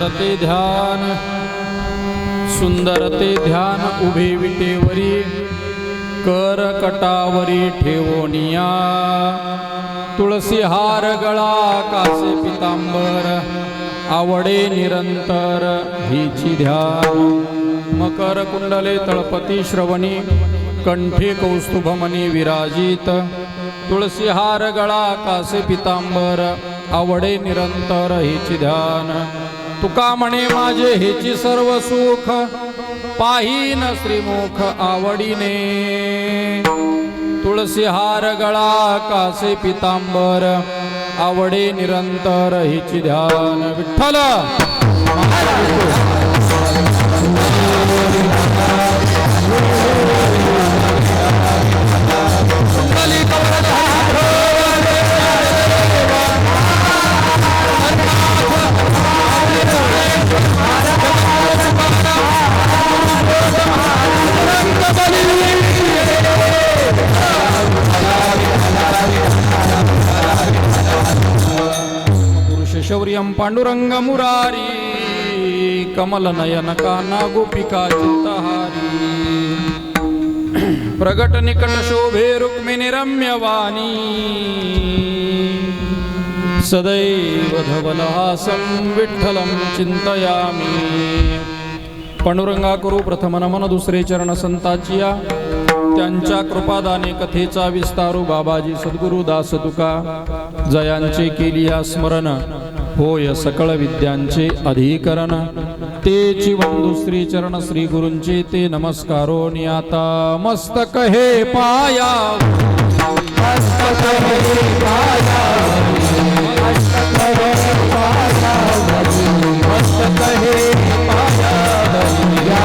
ते ध्यान उभे विटेवरी कर कटावरी ठेवोनिया तुळसी हार गळा कासे पितांबर आवडे निरंतर हिची ध्यान मकर कुंडले तळपती श्रवणी कंठी कौस्तुभमणी विराजित तुळसी हार गळा कासे पितांबर आवडे निरंतर हिची ध्यान तुका म्हणे माझे हेची सर्व सुख पाहीन श्रीमुख आवडीने तुळसी हार गळा कासे पितांबर आवडे निरंतर हिची ध्यान विठ्ठल शौर्यं पांडुरंग मुरारी कमल नयन काना गोपिका चित्तहारी प्रगट निकट शोभे रुक्मिणी रम्यवाणी सदैव धवलहासं विठ्ठलं चिंतयामि पांडुरंगा करू प्रथम नमन दुसरे चरण संताचिया त्यांच्या कृपादाने कथेचा विस्तारू बाबाजी सद्गुरु दास तुका जयांचे केलिया स्मरण होय सकळ विद्यांचे अधिकरण तेची वंदू श्री चरण श्री गुरूंचे ते नमस्कारो नियाता मस्तक हे पाया मस्तक हे पाया मस्तक हे पाया मस्तक हे पाया या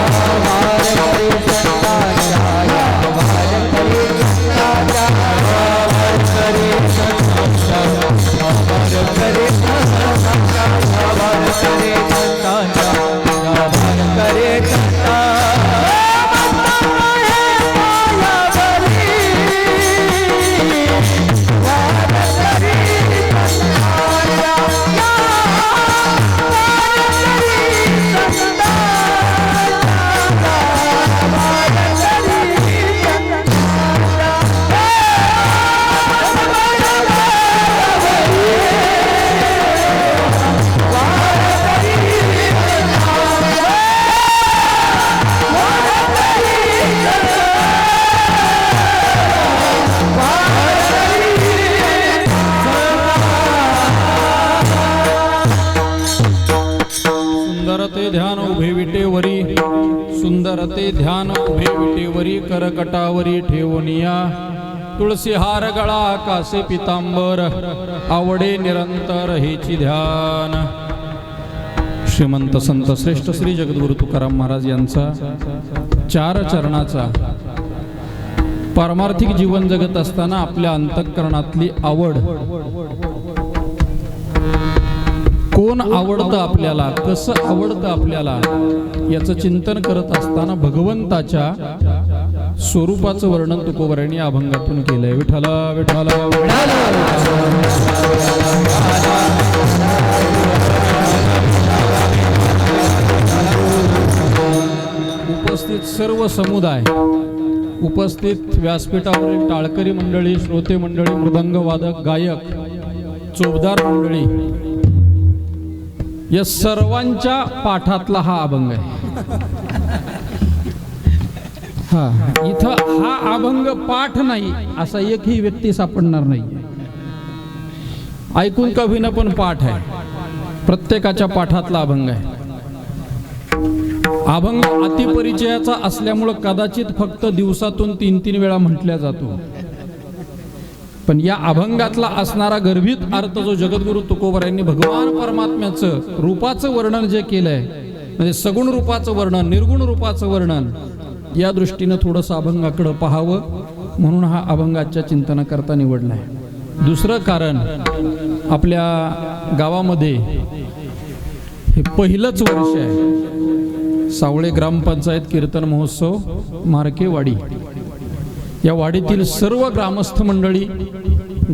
वारे संताया वारे संताया वारे सुंदर ते ध्यान उभे विटेवरी करकटावरी ठेवोनिया तुळसी हार गळा कासे पितांबर आवडे निरंतर हेची ध्यान श्रीमंत संत श्रेष्ठ श्री जगद्गुरु तुकाराम महाराज यांचा 4 चरणाचा पारमार्थिक जीवन जगत असताना आपल्या अंतःकरणातली आवड कोण आवडतं आपल्याला कसं आवडतं आपल्याला याचं चिंतन करत असताना भगवंताच्या स्वरूपाचं वर्णन तुकोबरायांनी अभंगातून केलंय विठ्ठला विठ्ठला उपस्थित सर्व समुदाय उपस्थित व्यासपीठावरील टाळकरी मंडळी श्रोते मंडळी मृदंग वादक गायक चोपदार मंडळी या सर्वांच्या पाठातला हा अभंग आहे इथं हा अभंग पाठ नाही असा एकही व्यक्ती सापडणार नाही ऐकून कवीनं पण पाठ आहे प्रत्येकाच्या पाठातला अभंग आहे अभंग अतिपरिचयाचा असल्यामुळे कदाचित फक्त दिवसातून 3-3 वेळा म्हटल्या जातो पण या अभंगातला असणारा गर्भित अर्थ जो जगद्गुरु तुकोबरायांनी भगवान परमात्म्याचं रूपाचं वर्णन जे केलंय म्हणजे सगुण रूपाचं वर्णन निर्गुण रूपाचं वर्णन या दृष्टीनं थोडंसं अभंगाकडे पाहावं म्हणून हा अभंगाच्या चिंतनाकरता निवडलाय दुसरं कारण आपल्या गावामध्ये हे पहिलंच वर्ष आहे सावळे ग्रामपंचायत कीर्तन महोत्सव मार्केवाडी या वाडीतील सर्व ग्रामस्थ मंडळी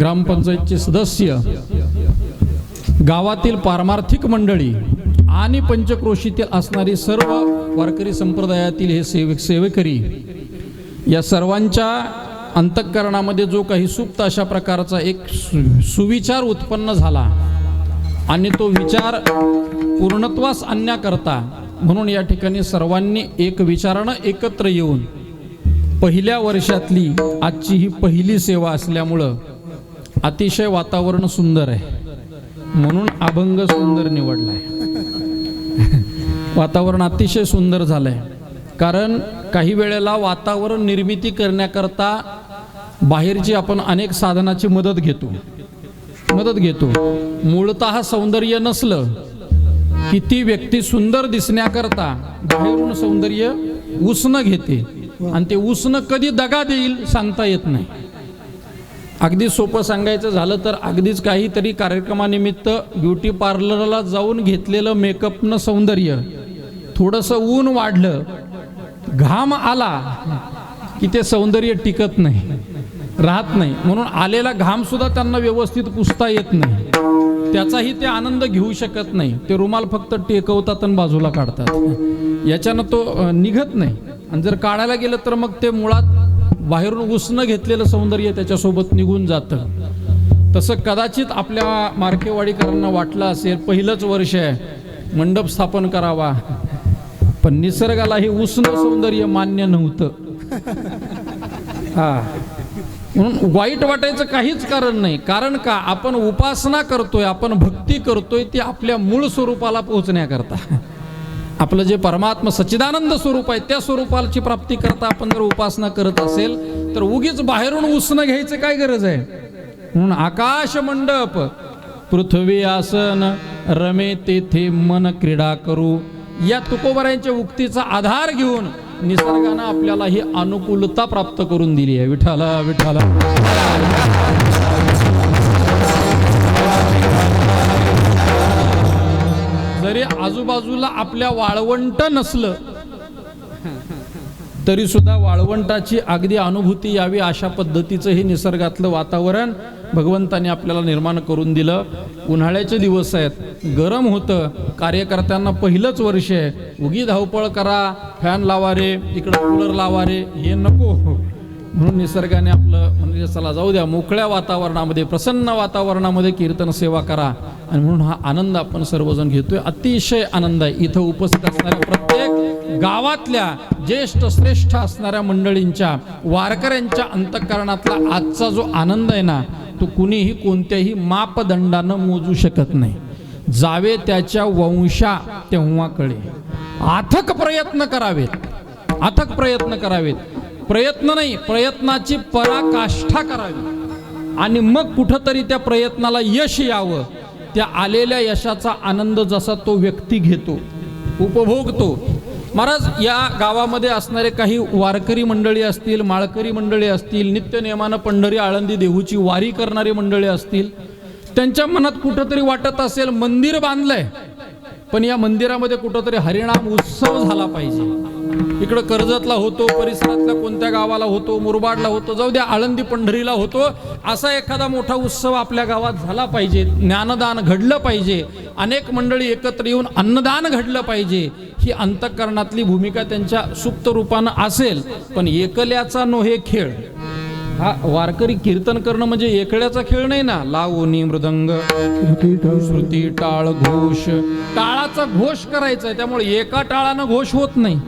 ग्रामपंचायतचे सदस्य गावातील पारमार्थिक मंडळी आणि पंचक्रोशीतील असणारी सर्व वारकरी संप्रदायातील हे सेवेकरी या सर्वांच्या अंतःकरणामध्ये जो काही सुप्त अशा प्रकारचा एक सुविचार उत्पन्न झाला आणि तो विचार पूर्णत्वास आणण्याकरता म्हणून या ठिकाणी सर्वांनी एक विचारानं एकत्र येऊन पहिल्या वर्षातली आजची ही पहिली सेवा असल्यामुळं अतिशय वातावरण सुंदर आहे म्हणून अभंग सुंदर निवडला आहे. वातावरण अतिशय सुंदर झालंय कारण काही वेळेला वातावरण निर्मिती करण्याकरता बाहेरची आपण अनेक साधनाची मदत घेतो. मूळतः सौंदर्य नसलं की ती व्यक्ती सुंदर दिसण्याकरता बाहेरून सौंदर्य उसणं घेते आणि ते उसणं कधी दगा देईल सांगता येत नाही. अगदी सोपं सांगायचं झालं तर अगदीच काहीतरी कार्यक्रमानिमित्त ब्युटी पार्लरला जाऊन घेतलेलं मेकअपनं सौंदर्य थोडंसं ऊन वाढलं घाम आला की ते सौंदर्य टिकत नाही राहत नाही. म्हणून आलेला घाम सुद्धा त्यांना व्यवस्थित पुसता येत नाही त्याचाही ते आनंद घेऊ शकत नाही. ते रुमाल फक्त टेकवतात आणि बाजूला काढतात याच्यानं तो निघत नाही आणि जर काढायला गेलं तर मग ते मुळात बाहेरून उसणं घेतलेलं सौंदर्य त्याच्यासोबत निघून जातं. तसं कदाचित आपल्या मार्केवाडीकरांना वाटलं असेल पहिलंच वर्ष आहे मंडप स्थापन करावा पण निसर्गाला हे उष्ण सौंदर्य मान्य नव्हतं. म्हणून वाईट वाटायचं काहीच कारण नाही. कारण का आपण उपासना करतोय आपण भक्ती करतोय ती आपल्या मूळ स्वरूपाला पोहोचण्याकरता आपलं जे परमात्मा सच्चिदानंद स्वरूप आहे त्या स्वरूपाची प्राप्ती करता आपण जर उपासना करत असेल तर उगीच बाहेरून उसणं घ्यायचं काय गरज आहे. म्हणून आकाश मंडप पृथ्वी आसन रमे तेथे मन क्रीडा करू या तुकोबरायांच्या उक्तीचा आधार घेऊन निसर्गानं आपल्याला ही अनुकूलता प्राप्त करून दिली आहे. विठ्ठला विठ्ठला. जरी आजूबाजूला आपल्या वाळवंट नसलं तरी सुद्धा वाळवंटाची अगदी अनुभूती यावी अशा पद्धतीचं हे निसर्गातलं वातावरण भगवंताने आपल्याला निर्माण करून दिलं. उन्हाळ्याचे दिवस आहेत गरम होतं कार्यकर्त्यांना पहिलंच वर्ष आहे उगी धावपळ करा फॅन लावा रे इकडं कूलर लावा रे हे नको. म्हणून निसर्गाने आपलं म्हणजे चला जाऊ द्या मोकळ्या वातावरणामध्ये प्रसन्न वातावरणामध्ये कीर्तन सेवा करा आणि म्हणून हा आनंद आपण सर्वजण घेतोय. अतिशय आनंद आहे. इथं उपस्थित असणाऱ्या प्रत्येक गावातल्या ज्येष्ठ श्रेष्ठ असणाऱ्या मंडळींच्या वारकऱ्यांच्या अंतःकरणातला आजचा जो आनंद आहे ना तो कुणीही कोणत्याही मापदंडानं मोजू शकत नाही. जावे त्याच्या वंशा तेव्हा कळे. अथक प्रयत्न करावेत प्रयत्न नाही प्रयत्नाची पराकाष्ठा करावी आणि मग कुठंतरी त्या प्रयत्नाला यश यावं. त्या आलेल्या यशाचा आनंद जसा तो व्यक्ती घेतो उपभोगतो. महाराज या गावामध्ये असणारे काही वारकरी मंडळी असतील माळकरी मंडळी असतील नित्य नियमानं पंढरी आळंदी देहूची वारी करणारी मंडळी असतील त्यांच्या मनात कुठंतरी वाटत असेल मंदिर बांधलंय पण या मंदिरामध्ये कुठंतरी हरिनाम उत्सव झाला पाहिजे. इकडं कर्जतला होतो परिसरातल्या कोणत्या गावाला होतो मुरबाडला होतो जाऊ द्या आळंदी पंढरीला होतो असा एखादा मोठा उत्सव आपल्या गावात झाला पाहिजे. ज्ञानदान घडलं पाहिजे अनेक मंडळी एकत्र येऊन अन्नदान घडलं पाहिजे. ही अंतःकरणातली भूमिका त्यांच्या सुप्त रूपानं असेल पण एकल्याचा नोहे खेळ. हा वारकरी कीर्तन करणं म्हणजे एकल्याचा खेळ नाही ना. लावणी मृदंग श्रुती टाळ घोष टाळाचा घोष करायचा आहे त्यामुळे एका टाळानं घोष होत नाही.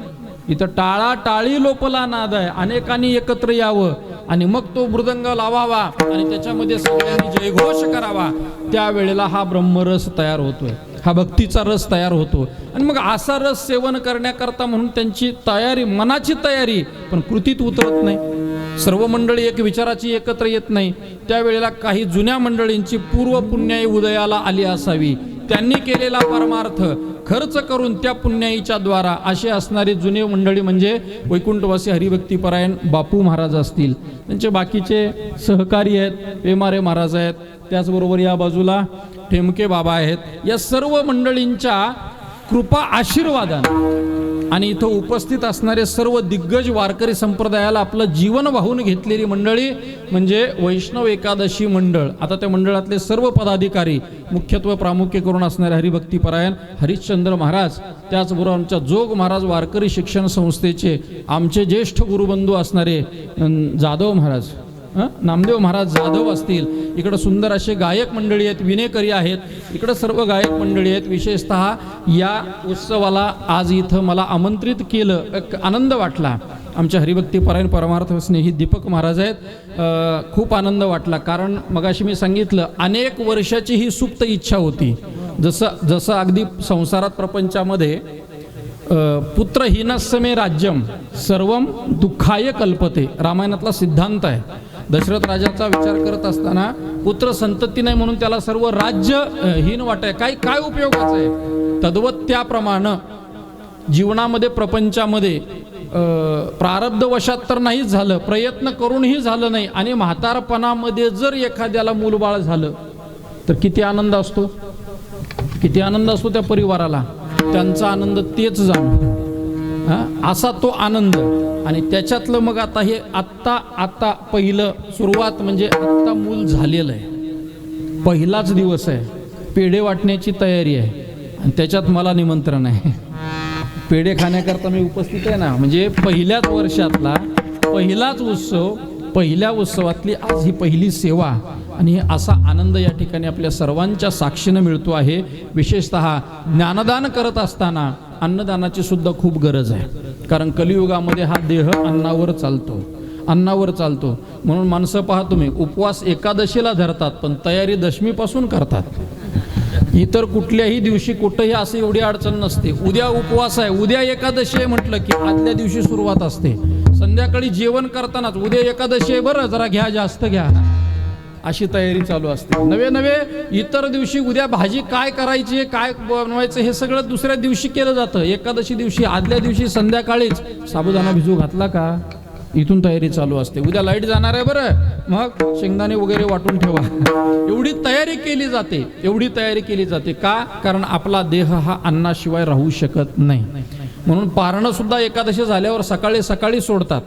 इथं टाळा टाळी लोपला नाद आहे. अनेकांनी एकत्र यावं आणि मग तो मृदंग लावावा आणि त्याच्यामध्ये सगळ्यांनी जयघोष करावा. त्यावेळेला हा ब्रह्मरस तयार होतोय हा भक्तीचा रस तयार होतो आणि मग असा रस सेवन करण्याकरता म्हणून त्यांची तयारी मनाची तयारी पण कृतीत उतरत नाही. सर्व मंडळी एक विचाराची एकत्र येत नाही. त्यावेळेला काही जुन्या मंडळींची पूर्व पुण्याई उदयाला आली असावी. त्यांनी केलेला परमार्थ खर्च करून त्या पुण्याईच्या द्वारा असे असणारी जुने मंडळी म्हणजे वैकुंठवासी हरिभक्तीपरायण बापू महाराज असतील त्यांचे बाकीचे सहकारी आहेत पेमारे महाराज आहेत त्याचबरोबर या बाजूला ठेमके बाबा आहेत. या सर्व मंडळींच्या कृपा आशीर्वादाने आणि इथं उपस्थित असणारे सर्व दिग्गज वारकरी संप्रदायाला आपलं जीवन वाहून घेतलेली मंडळी म्हणजे वैष्णव एकादशी मंडळ. आता त्या मंडळातले सर्व पदाधिकारी, मुख्यत्व प्रामुख्य करून असणारे हरिभक्तीपरायण हरिश्चंद्र महाराज, त्याचबरोबर आमच्या जोग महाराज वारकरी शिक्षण संस्थेचे आमचे ज्येष्ठ गुरुबंधू असणारे जाधव महाराज, नामदेव महाराज जाधव असतील, इकडं सुंदर असे गायक मंडळी आहेत, विनेकरी आहेत, इकडं सर्व गायक मंडळी आहेत. विशेषतः या उत्सवाला आज इथं मला आमंत्रित केलं, एक आनंद वाटला. आमच्या हरिभक्तीपरायण परमार्थ स्नेही दीपक महाराज आहेत. खूप आनंद वाटला, कारण मगाशी मी सांगितलं अनेक वर्षाची ही सुप्त इच्छा होती. जसं अगदी संसारात प्रपंचामध्ये पुत्रहीनस्य मे राज्यम सर्वम दुःखाय कल्पते, रामायणातला सिद्धांत आहे. दशरथ राजाचा विचार करत असताना पुत्र संतती नाही म्हणून त्याला सर्व राज्य हीन वाटाय, काय उपयोगाचं आहे. तद्वत त्याप्रमाणे जीवनामध्ये प्रपंचामध्ये प्रारब्धवशात तर नाहीच झालं, प्रयत्न करूनही झालं नाही, आणि म्हातारपणामध्ये जर एखाद्याला मूलबाळ झालं तर किती आनंद असतो, किती आनंद असतो त्या परिवाराला. त्यांचा आनंद तेच जाणो, असा तो आनंद. आणि त्याच्यातलं मग आता हे आत्ता पहिलं सुरुवात म्हणजे आत्ता मूल झालेलं आहे, पहिलाच दिवस आहे, पेढे वाटण्याची तयारी आहे, आणि त्याच्यात मला निमंत्रण आहे. पेढे खाण्याकरता मी उपस्थित आहे ना, म्हणजे पहिल्याच वर्षातला पहिलाच उत्सव, पहिल्या उत्सवातली आज ही पहिली सेवा, आणि असा आनंद या ठिकाणी आपल्या सर्वांच्या साक्षीनं मिळतो आहे. विशेषतः ज्ञानदान करत असताना अन्नदानाची सुद्धा खूप गरज आहे, कारण कलियुगामध्ये हा देह अन्नावर चालतो. म्हणून माणसं पहा तुम्ही, उपवास एकादशीला धरतात पण तयारी दशमीपासून करतात. इतर कुठल्याही दिवशी कुठंही असं एवढी अडचण नसते. उद्या उपवास आहे, उद्या एकादशी आहे म्हटलं की आदल्या दिवशी सुरुवात असते. संध्याकाळी जेवण करतानाच उद्या एकादशी आहे बरं, जरा घ्या, जास्त घ्या, अशी तयारी चालू असते. नवे इतर दिवशी उद्या भाजी काय करायची, काय बनवायचं हे सगळं दुसऱ्या दिवशी केलं जातं. एकादशी दिवशी आदल्या दिवशी संध्याकाळीच साबुदाणा भिजू घातला का, इथून तयारी चालू असते. उद्या लाईट जाणार आहे बरं, मग शेंगदाणे वगैरे वाटून ठेवा. एवढी तयारी केली जाते. का? कारण आपला देह हा अन्नाशिवाय राहू शकत नाही. म्हणून पारणं सुद्धा एकादशी झाल्यावर सकाळी सोडतात.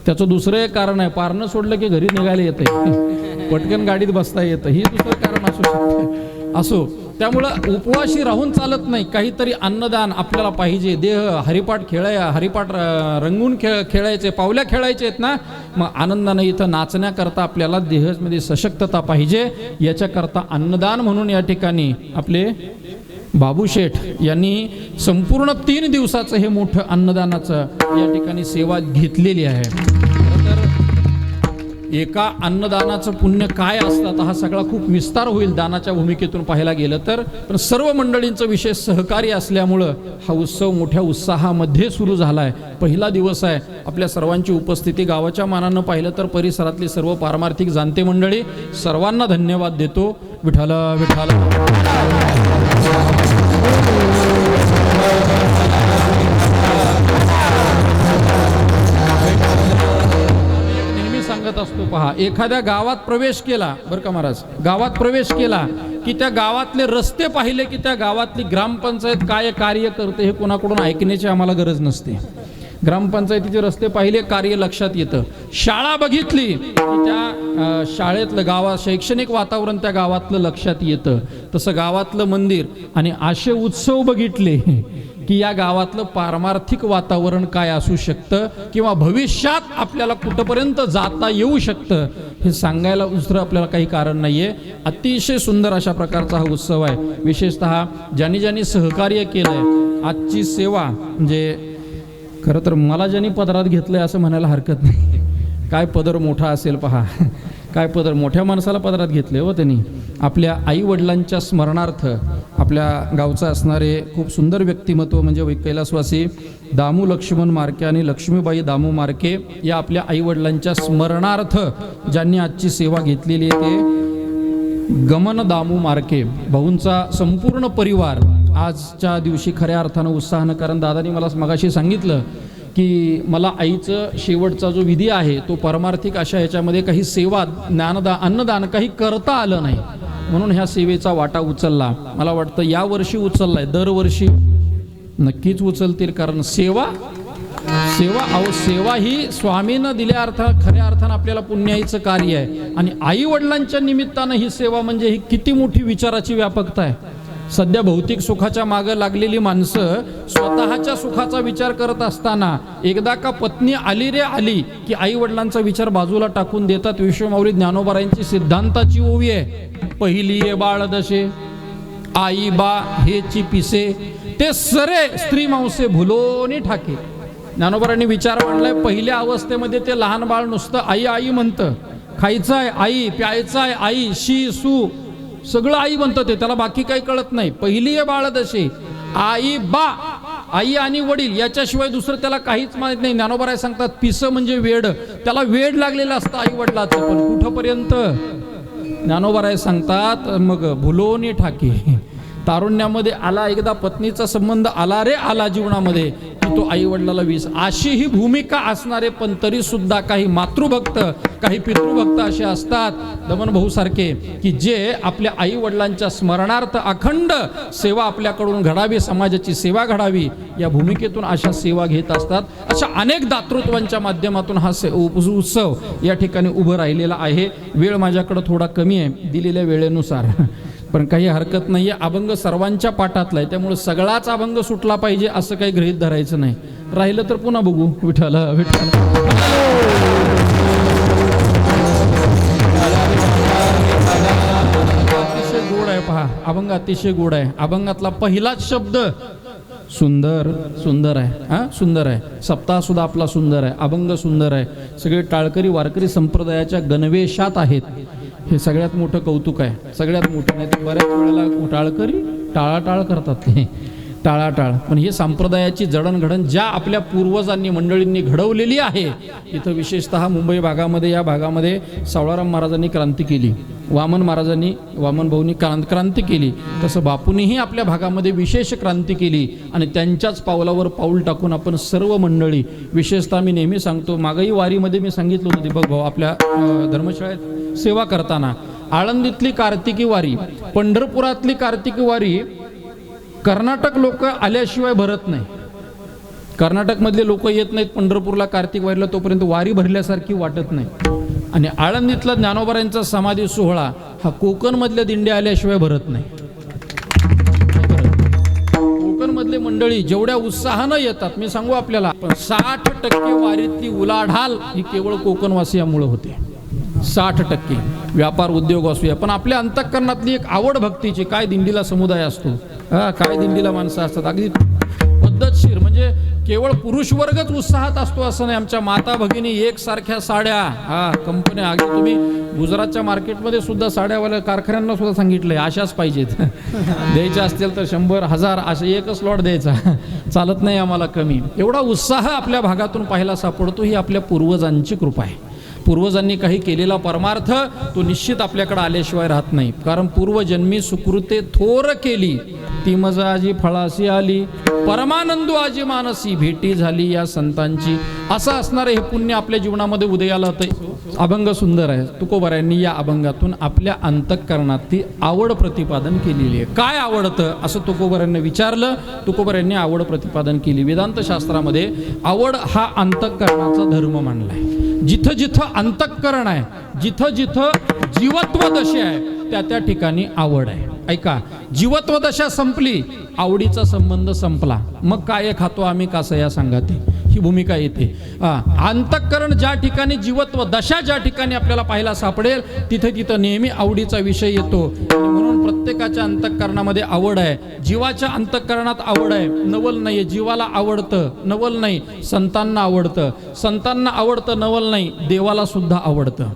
त्याचं दुसरं एक कारण आहे, पारणं सोडलं की घरी निघायला येतं, पटकन गाडीत बसता येतं, ही दुसरं कारण असू शकतं. असो, त्यामुळं उपवाशी राहून चालत नाही, काहीतरी अन्नदान आपल्याला पाहिजे. देह हरिपाठ रंगून खेळायचे, पावल्या खेळायचे आहेत ना, मग आनंदाने इथं नाचण्याकरता आपल्याला देहामध्ये सशक्तता पाहिजे. याच्याकरता अन्नदान म्हणून या ठिकाणी आपले बाबू शेठ यांनी संपूर्ण 3 दिवसाचं हे मोठं अन्नदानाचं या ठिकाणी सेवा घेतलेली आहे. तर एका अन्नदानाचं पुण्य काय असतात हा सगळा खूप विस्तार होईल दानाच्या भूमिकेतून पाहायला गेलं तर. पण सर्व मंडळींचं विशेष सहकार्य असल्यामुळं हा उत्सव मोठ्या उत्साहामध्ये सुरू झाला आहे. पहिला दिवस आहे. आपल्या सर्वांची उपस्थिती गावाच्या मानानं पाहिलं तर परिसरातली सर्व पारमार्थिक जाणते मंडळी सर्वांना धन्यवाद देतो. विठ्ठल विठ्ठल. नेहमी सांगत असतो पहा, एखाद्या गावात प्रवेश केला बरं का महाराज, गावात प्रवेश केला की त्या गावातले रस्ते पाहिले की त्या गावातली ग्रामपंचायत काय कार्य करते हे कोणाकडून ऐकण्याची आम्हाला गरज नसते. ग्रामपंचायतीचे रस्ते पाहिले, कार्य लक्षात येतं. शाळा बघितली की त्या शाळेतलं शैक्षणिक वातावरण त्या गावातलं लक्षात येतं. तसं गावातलं मंदिर आणि असे उत्सव बघितले की या गावातलं पारमार्थिक वातावरण काय असू शकतं किंवा भविष्यात आपल्याला कुठपर्यंत जाता येऊ शकतं हे सांगायला दुसरं आपल्याला काही कारण नाहीये. अतिशय सुंदर अशा प्रकारचा हा उत्सव आहे. विशेषतः ज्यांनी सहकार्य केलंय, आजची सेवा म्हणजे खरं तर मला ज्यांनी पदरात घेतलंय असं म्हणायला हरकत नाही. काय पदर मोठा असेल पहा, काय पदर, मोठ्या माणसाला पदरात घेतले हो त्यांनी. आपल्या आई वडिलांच्या स्मरणार्थ आपल्या गावचं असणारे खूप सुंदर व्यक्तिमत्व म्हणजे कैलासवासी दामू लक्ष्मण मार्के आणि लक्ष्मीबाई दामू मार्के या आपल्या आई वडिलांच्या स्मरणार्थ ज्यांनी आजची सेवा घेतलेली आहे ते गमन दामू मार्के भाऊंचा संपूर्ण परिवार आजच्या दिवशी खऱ्या अर्थानं उत्साहानं. कारण दादानी मला मगाशी सांगितलं की मला आईचं शेवटचा जो विधी आहे तो परमार्थिक अशा ह्याच्यामध्ये काही सेवा अन्नदान काही करता आलं नाही, म्हणून ह्या सेवेचा वाटा उचलला. मला वाटतं यावर्षी उचललाय, दरवर्षी नक्कीच उचलतील, कारण सेवा ही स्वामीनं दिल्या खऱ्या अर्थानं आपल्याला पुण्याईचं कार्य आहे. आणि आई वडिलांच्या निमित्तानं ही सेवा म्हणजे ही किती मोठी विचाराची व्यापकता आहे. सध्या भौतिक सुखाच्या मागे लागलेली माणसं स्वतःच्या सुखाचा विचार करत असताना एकदा का पत्नी आली रे आली की आई वडिलांचा विचार बाजूला टाकून देतात. विश्वमाऊली ज्ञानोबारायांची सिद्धांताची ओवी आहे, पहिली ये बाळ दशे आई बा हेची पिसे ते सरे स्त्री मांसे भुलोनी ठाके. ज्ञानोबारांनी विचार मांडलाय, पहिल्या अवस्थेमध्ये ते लहान बाळ नुसतं आई आई म्हणतं, खायचं आहे आई, प्यायचं आहे आई, शी सू सगळं आई म्हणतं, ते त्याला बाकी काही कळत नाही. पहिली आहे बाळ दशे आई बा, आई आणि वडील याच्याशिवाय दुसरं त्याला काहीच माहित नाही. ज्ञानोबाराय सांगतात पिसं म्हणजे वेड, त्याला वेड लागलेलं असतं आई वडिलाचं, पण कुठंपर्यंत. ज्ञानोबाराय सांगतात मग भुलोनी ठाके. तारुण्यामध्ये आला एकदा पत्नीचा संबंध आला रे आला जीवनामध्ये की तो आई वडिलाला विस, अशी ही भूमिका असणारे पण तरी सुद्धा काही मातृभक्त काही पितृभक्त असे असतात दमन भाऊ सारखे की जे आपल्या आई वडिलांच्या स्मरणार्थ अखंड सेवा आपल्याकडून घडावी, समाजाची सेवा घडावी या भूमिकेतून अशा सेवा घेत असतात. अशा अनेक दातृत्वांच्या माध्यमातून हा उत्सव या ठिकाणी उभं राहिलेला आहे. वेळ माझ्याकडे थोडा कमी आहे दिलेल्या वेळेनुसार, पण काही हरकत नाही आहे. अभंग सर्वांच्या पाठातला आहे, त्यामुळे सगळाच अभंग सुटला पाहिजे असं काही गृहीत धरायचं नाही. राहिलं तर पुन्हा बघू. विठ्ठल विठ्ठल. अतिशय गोड आहे पहा, अभंग अतिशय गोड आहे. अभंगातला पहिलाच शब्द सुंदर सुंदर आहे. हा सुंदर आहे. सप्ताह सुद्धा आपला सुंदर आहे, अभंग सुंदर आहे. सगळे टाळकरी वारकरी संप्रदायाच्या गणवेशात आहेत, हे सगळ्यात मोठं कौतुक आहे. सगळ्यात मोठं नाही तर बऱ्याच वेळेला टाळकरी टाळाटाळ करतात ते टाळाटाळ, पण ही संप्रदायाची जडणघडण ज्या आपल्या पूर्वजांनी मंडळींनी घडवलेली आहे. इथं विशेषतः मुंबई भागामध्ये या भागामध्ये सावळाराम महाराजांनी क्रांती केली, वामन महाराजांनी वामन भाऊंनी क्रांती केली, तसं बापूंनीही आपल्या भागामध्ये विशेष क्रांती केली. आणि त्यांच्याच पावलावर पाऊल टाकून आपण सर्व मंडळी, विशेषतः मी नेहमी सांगतो मागही वारीमध्ये मी सांगितलं होतं दीपक भाऊ आपल्या धर्मशाळेत सेवा करताना, आळंदीतली कार्तिकी वारी, पंढरपुरातली कार्तिकी वारी कर्नाटक लोक आल्याशिवाय भरत नाही. कर्नाटकमधले लोक येत नाहीत पंढरपूरला कार्तिक वारीला, तोपर्यंत वारी भरल्यासारखी वाटत नाही. आणि आळंदीतला ज्ञानोबारांचा समाधी सोहळा हा कोकणमधल्या दिंड्या आल्याशिवाय भरत नाही. कोकणमधले मंडळी जेवढ्या उत्साहानं येतात मी सांगू आपल्याला, पण 60% वारीतली उलाढाल ही केवळ कोकणवासियामुळे होते. 60% व्यापार उद्योग असूया, पण आपल्या अंतःकरणातली एक आवड भक्तीची, काय दिंडीला समुदाय असतो, काय दिंडीला माणसं असतात, अगदी पद्धतशीर, म्हणजे केवळ पुरुष वर्गच उत्साहात असतो असं नाही. आमच्या माता भगिनी एकसारख्या साड्या, कंपन्या, अगदी तुम्ही गुजरातच्या मार्केटमध्ये सुद्धा साड्यावाल्या कारखान्यांना सुद्धा सांगितलंय अशाच पाहिजेत. द्यायच्या असतील तर 100, 1000 असे एकच लॉट द्यायचा, चालत नाही आम्हाला कमी. एवढा उत्साह आपल्या भागातून पाहायला सापडतो. ही आपल्या पूर्वजांची कृपा आहे. पूर्वजांनी काही केलेला परमार्थ तो निश्चित आपल्याकडे आल्याशिवाय राहत नाही. कारण पूर्वजन्मी सुकृते थोर केली, ती मजा आजी फळासी आली, परमानंदू आजी मानसी, भेटी झाली या संतांची. असं असणारं हे पुण्य आपल्या जीवनामध्ये उदयाला येतं. अभंग सुंदर आहे. तुकोबारायांनी या अभंगातून आपल्या अंतःकरणातली आवड प्रतिपादन केलेली आहे. काय आवडतं असं तुकोबारायांनी विचारलं, तुकोबारायांनी आवड प्रतिपादन केली. वेदांत शास्त्रामध्ये आवड हा अंतःकरणाचा धर्म मानलाय. जिथं जिथं अंतःकरण आहे, जिथं जिथं जीवत्व दशा आहे त्या त्या ठिकाणी आवड आहे. ऐका, जीवत्व दशा संपली, आवडीचा संबंध संपला, मग काय खातो आम्ही कसं या सांगाते ही भूमिका येते. अंतःकरण ज्या ठिकाणी, जीवत्व दशा ज्या ठिकाणी आपल्याला पाहायला सापडेल तिथे तिथं नेहमी आवडीचा विषय येतो. आणि म्हणून प्रत्येकाच्या अंतःकरणामध्ये आवड आहे. जीवाच्या अंतःकरणात आवड आहे. नवल नाही, जीवाला आवडतं, नवल नाही. संतांना आवडतं, संतांना आवडतं, नवल नाही. देवाला सुद्धा आवडतं.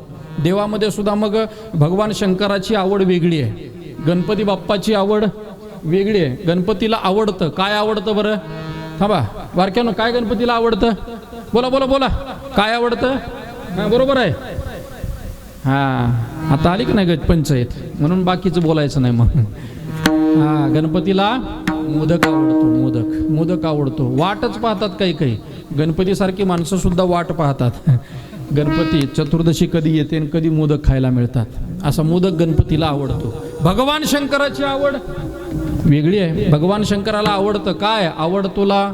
देवामध्ये सुद्धा मग भगवान शंकराची आवड वेगळी आहे, गणपती बाप्पाची आवड वेगळी आहे. गणपतीला आवडतं, काय आवडतं बरं? थांबा बारक्यानो, काय गणपतीला आवडतं? बोला बोला बोला, काय आवडतं? हां बरोबर आहे. हां आता आली की नाही पंचायत, म्हणून बाकीचं बोलायचं नाही मग. हां गणपतीला मोदक आवडतो, मोदक मोदक आवडतो. वाटच पाहतात काही काही, गणपतीसारखी माणसं सुद्धा वाट पाहतात. गणपती चतुर्दशी कधी येते आणि कधी मोदक खायला मिळतात, असा मोदक गणपतीला आवडतो. भगवान शंकराची आवड वेगळी आहे. भगवान शंकराला आवडतं काय? आवड तुला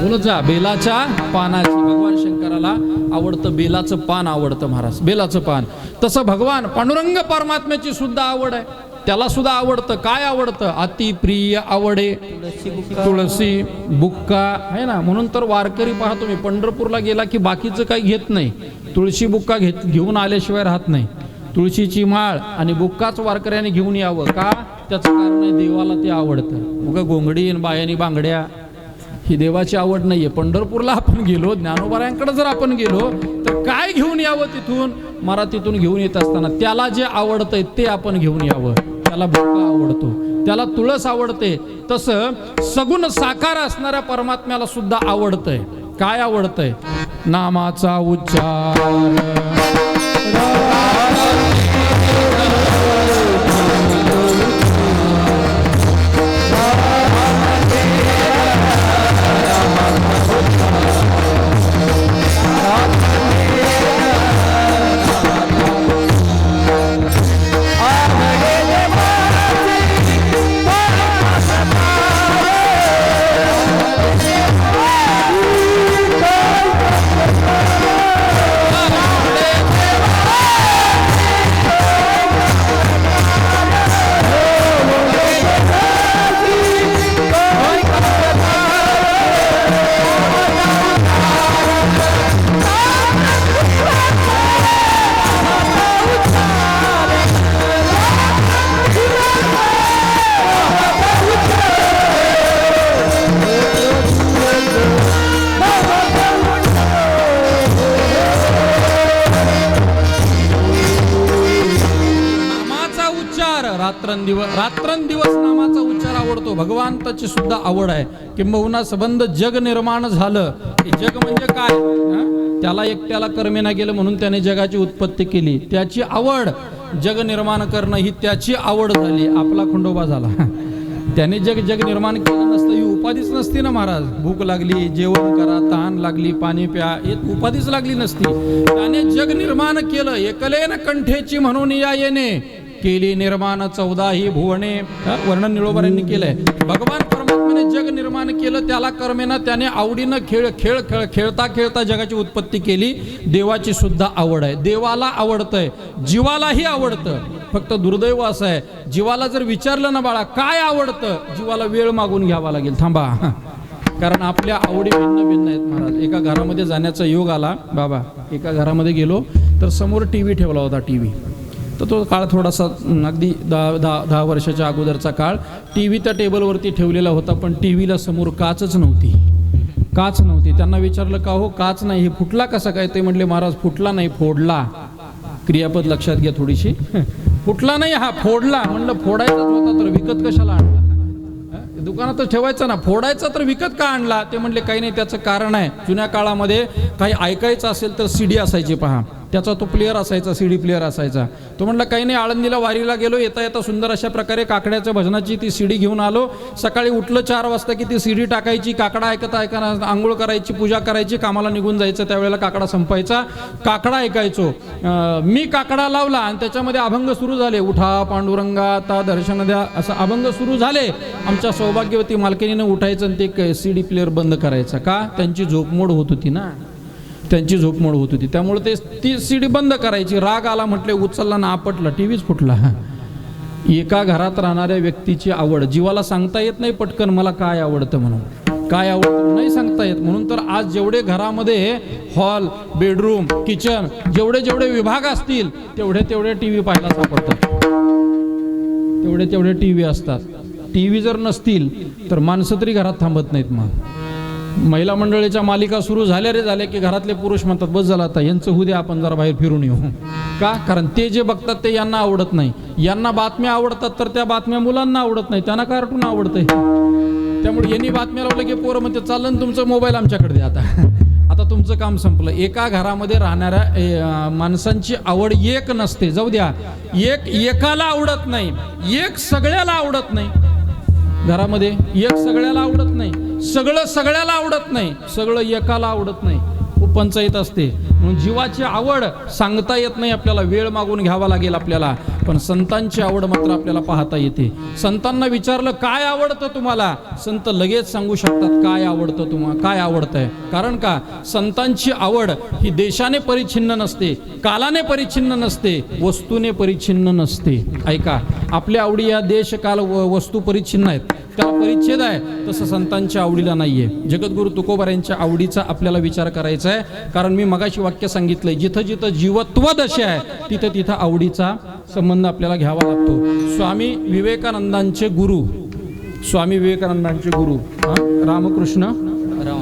बोलत जा, बेलाच्या पानाची. भगवान शंकराला आवडतं बेलाचं पान, आवडतं महाराज, बेलाचं पान. तसं भगवान पांडुरंग परमात्म्याची सुद्धा आवड आहे, त्याला सुद्धा आवडतं. काय आवडतं? अति प्रिय आवडे तुळशी बुक्का आहे ना. म्हणून तर वारकरी पहा तुम्ही, पंढरपूरला गेला की बाकीचं काही घेत नाही, तुळशी बुक्का घेऊन आल्याशिवाय राहत नाही. तुळशीची माळ आणि बुक्काच वारकऱ्याने घेऊन यावं. का? त्याचं कारण आहे देवाला ते आवडतं. उगा गोंगडी आणि बायानी बांगड्या ही देवाची आवड नाहीये. पंढरपूरला आपण गेलो, ज्ञानोबारायांकडे जर आपण गेलो तर काय घेऊन यावं तिथून? मला तिथून घेऊन येत असताना त्याला जे आवडतंय ते आपण घेऊन यावं. त्याला बुक्का आवडतो, त्याला तुळस आवडते. तसं सगुण साकार असणाऱ्या परमात्म्याला सुद्धा आवडतंय. काय आवडतंय? नामाचा उच्चार. रात्रंदिवस नामाचा उच्चार आवडतो. भगवंताची सुद्धा आवड आहे. किंबहुना संबंध जग निर्माण झालं. जग म्हणजे काय? त्याला एकट्याला कर्मेना गेलं म्हणून त्याने जगाची उत्पत्ती केली. त्याची आवड जग निर्माण करणं ही त्याची आवड झाली. आपला खंडोबा झाला. त्याने जग निर्माण केलं नसतं ही उपाधीच नसती ना महाराज. भूक लागली जेवण करा, तहान लागली पाणी प्या, ही उपाधीच लागली नसती. त्याने जग निर्माण केलं. एकलेन कंठेची म्हणून या येणे केली निर्माण 14 ही भुवने. वर्णन निळोबारांनी केलंय. भगवान परमात्म्याने जग निर्माण केलं, त्याला कर्मेना त्याने आवडीनं खेळता खेळता जगाची उत्पत्ती केली. देवाची सुद्धा आवड आहे. देवाला आवडतंय, जीवालाही आवडतं. फक्त दुर्दैव असं आहे, जीवाला जर विचारलं ना बाळा काय आवडतं, जीवाला वेळ मागून घ्यावा लागेल. थांबा, कारण आपल्या आवडी भिन्न भिन्न आहेत महाराज. एका घरामध्ये जाण्याचा योग आला बाबा. एका घरामध्ये गेलो तर समोर टीव्ही ठेवला होता. टीव्ही तर तो काळ थोडासा अगदी 10 वर्षाच्या अगोदरचा काळ. टीव्ही त्या टेबलवरती ठेवलेला होता, पण टीव्हीला समोर काचच नव्हती. काच नव्हती. त्यांना विचारलं का हो काच नाही, हे फुटला कसा काय? ते म्हटले महाराज फुटला नाही, फोडला. क्रियापद लक्षात घ्या थोडीशी. फुटला नाही हा, फोडला. म्हणलं फोडायचाच होता तर विकत कशाला आणला? दुकानातच ठेवायचा ना, फोडायचा तर विकत का आणला? ते म्हणले काही नाही, त्याचं कारण आहे. जुन्या काळामध्ये काही ऐकायचं असेल तर सीडी असायची पहा, त्याचा तो प्लेअर असायचा, सीडी प्लेअर असायचा. तो म्हणला काही नाही, आळंदीला वारीला गेलो, येता येता सुंदर अशा प्रकारे काकड्याच्या भजनाची ती सीडी घेऊन आलो. सकाळी उठलं 4 वाजता की ती सीडी टाकायची, काकडा ऐकता आंघोळ करायची, पूजा करायची, कामाला निघून जायचं. त्यावेळेला काकडा संपायचा, काकडा ऐकायचो. मी काकडा लावला आणि त्याच्यामध्ये अभंग सुरू झाले. उठा पांडुरंगा आता दर्शन द्या, असं अभंग सुरू झाले. आमच्या सौभाग्यवती मालकिनीनं उठायचं आणि ते सीडी प्लेअर बंद करायचा. का? त्यांची झोपमोड होत होती ना, त्यांची झोपमोड होत होती. त्यामुळे ती सीडी बंद करायची. राग आला, म्हटले उचलला ना आपटला, टीव्हीच फुटला. एका घरात राहणाऱ्या व्यक्तीची आवड जीवाला सांगता येत नाही पटकन मला काय आवडतं म्हणून. काय आवडतं नाही सांगता येत. म्हणून तर आज जेवढे घरामध्ये हॉल, बेडरूम, किचन जेवढे विभाग असतील तेवढे टीव्ही पाहायला सापडतात. तेवढे टीव्ही असतात. टीव्ही जर नसतील तर माणसं तरी घरात थांबत नाहीत. मग महिला मंडळीच्या मालिका सुरू झाल्या की घरातले पुरुष म्हणतात बस झालं आता, यांचं होऊ द्या, आपण जरा बाहेर फिरून येऊ. का? कारण ते जे बघतात ते यांना आवडत नाही. यांना बातम्या आवडतात तर त्या बातम्या मुलांना आवडत नाही, त्यांना कार्टून आवडतंय. त्यामुळे यांनी बातम्या लावलं की पोरं म्हणते चाललं तुमचं मोबाईल आमच्याकडे द्या, आता तुमचं काम संपलं. एका घरामध्ये राहणाऱ्या माणसांची आवड एक नसते. जाऊ द्या, एकाला आवडत नाही, एक सगळ्याला आवडत नाही. घरामध्ये एक सगळ्याला आवडत नाही, सगळं सगळ्याला आवडत नाही, सगळं एकाला आवडत नाही. खूप पंचायत असते. म्हणून जीवाची आवड सांगता येत नाही आपल्याला, वेळ मागून घ्यावा लागेल आपल्याला. पण संतांची आवड मात्र आपल्याला पाहता येते. संतांना विचारलं काय आवडतं तुम्हाला, संत लगेच सांगू शकतात काय आवडतं तुम्हाला, काय आवडतंय. कारण का, संतांची आवड ही देशाने परिच्छिन्न नसते, कालाने परिच्छिन्न नसते, वस्तूने परिच्छिन्न नसते. ऐका, आपल्या आवडी या देश काल वस्तू परिच्छिन्न आहेत, त्याला परिच्छेद आहे. तसं संतांच्या आवडीला नाहीये. जगद्गुरु तुकोबार यांच्या आवडीचा आपल्याला विचार करायचा आहे. कारण मी मगाशी वाक्य सांगितलंय, जिथं जिथं जीवत्व दशा आहे तिथं तिथं आवडीचा संबंध आपल्याला घ्यावा लागतो. स्वामी विवेकानंदांचे गुरु, स्वामी विवेकानंदांचे गुरु रामकृष्ण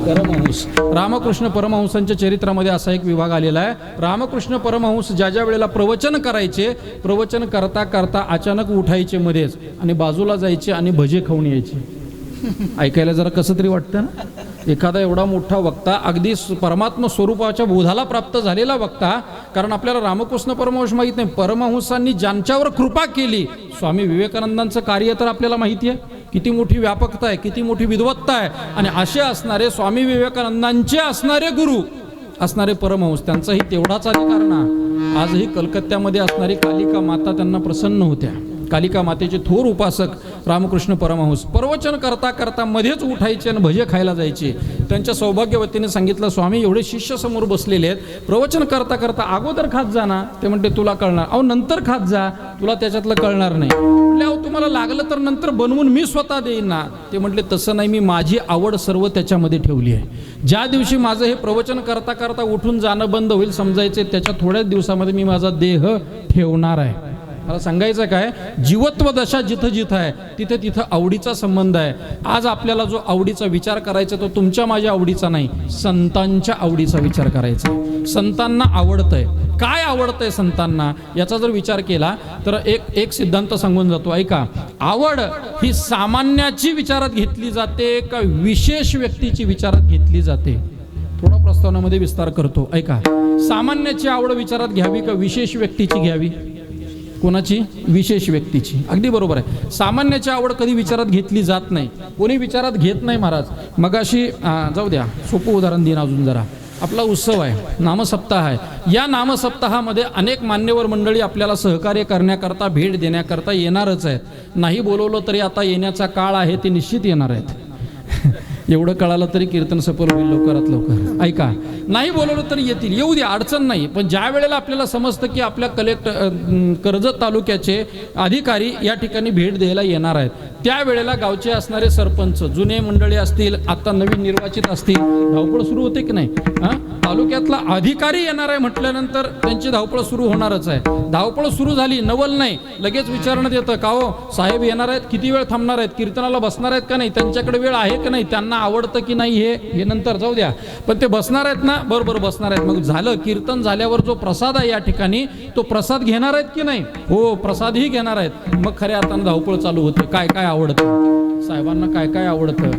परमहंस. रामकृष्ण परमहंसांच्या चरित्रामध्ये असा एक विभाग आलेला आहे. रामकृष्ण परमहंस ज्या ज्या वेळेला प्रवचन करायचे, प्रवचन करता करता अचानक उठायचे मध्येच आणि बाजूला जायचे आणि भजे खाऊन यायचे. ऐकायला जरा कसं तरी वाटतं ना. एखादा एवढा मोठा वक्ता, अगदी परमात्मा स्वरूपाच्या बोधाला प्राप्त झालेला वक्ता. कारण आपल्याला रामकृष्ण परमहंस माहीत नाही, परमहंसांनी ज्यांच्यावर कृपा केली, स्वामी विवेकानंदांचं कार्य तर आपल्याला माहिती आहे, किती मोठी व्यापकता आहे, किती मोठी विद्वत्ता आहे. आणि असे असणारे स्वामी विवेकानंदांचे असणारे गुरु, असणारे परमहंस, त्यांचाही तेवढाच अधिकार ना. आजही कलकत्त्यामध्ये असणारी कालिका माता त्यांना प्रसन्न होत्या. कालिका मातेचे थोर उपासक रामकृष्ण परमहंस प्रवचन करता करता मध्येच उठायचे आणि भजे खायला जायचे. त्यांच्या सौभाग्यवतीने सांगितलं, स्वामी एवढे शिष्य समोर बसलेले आहेत, प्रवचन करता करता अगोदर खात जा ना. ते म्हणते तुला कळणार, अहो नंतर खात जा, तुला त्याच्यातलं कळणार नाही. म्हटले अहो तुम्हाला लागलं तर नंतर बनवून मी स्वतः देईन ना. ते म्हटले तसं नाही, मी माझी आवड सर्व त्याच्यामध्ये ठेवली आहे. ज्या दिवशी माझं हे प्रवचन करता करता उठून जाणं बंद होईल समजायचे, त्याच्या थोड्याच दिवसामध्ये मी माझा देह ठेवणार आहे. मला सांगायचं काय, जीवत्व दशा जिथं जिथं आहे तिथं तिथं आवडीचा संबंध आहे. आज आपल्याला जो आवडीचा विचार करायचा तो तुमच्या माझ्या आवडीचा नाही, संतांच्या आवडीचा विचार करायचा. संतांना आवडतंय, काय आवडतंय संतांना याचा जर विचार केला तर एक सिद्धांत सांगून जातो. ऐका, आवड ही सामान्याची विचारात घेतली जाते का विशेष व्यक्तीची विचारात घेतली जाते. थोडा प्रस्तावनामध्ये विस्तार करतो. ऐका, सामान्याची आवड विचारात घ्यावी का विशेष व्यक्तीची घ्यावी. कोणाची? विशेष व्यक्तीची. अगदी बरोबर आहे. सामान्याची आवड कधी विचारात घेतली जात नाही, कोणी विचारात घेत नाही महाराज. मगाशी जाऊ द्या, सोपं उदाहरण देईन अजून जरा. आपला उत्सव आहे, नामसप्ताह आहे. या नामसप्ताहामध्ये अनेक मान्यवर मंडळी आपल्याला सहकार्य करण्याकरता, भेट देण्याकरता येणारच आहेत. नाही बोलवलं तरी आता येण्याचा काळ आहे, ते निश्चित येणार आहेत. एवढं कळालं तरी कीर्तन सफल होईल लवकरात लवकर. ऐका, नाही बोलवलं तरी येतील, येऊ द्या, अडचण नाही. पण ज्या वेळेला आपल्याला समजतं की आपल्या कर्जत तालुक्याचे अधिकारी या ठिकाणी भेट द्यायला येणार आहेत, त्यावेळेला गावचे असणारे सरपंच, जुने मंडळी असतील, आता नवीन निर्वाचित असतील, धावपळ सुरू होते की नाही. तालुक्यातला अधिकारी येणार आहे म्हटल्यानंतर त्यांची धावपळ सुरू होणारच आहे. धावपळ सुरू झाली, नवल नाही, लगेच विचारण्यात येतं का हो साहेब येणार आहेत, किती वेळ थांबणार आहेत, कीर्तनाला बसणार आहेत का नाही, त्यांच्याकडे वेळ आहे का नाही, त्यांना आवडतं की नाही हे नंतर जाऊ द्या. पण ते बसणार आहेत ना, बरोबर बसणार आहेत. मग झालं, कीर्तन झाल्यावर जो प्रसाद आहे या ठिकाणी, तो प्रसाद घेणार आहेत की नाही. हो, प्रसादही घेणार आहेत. मग खऱ्या अर्थानं धावपळ चालू होते. काय काय आवडतं साहेबांना, काय काय आवडतं,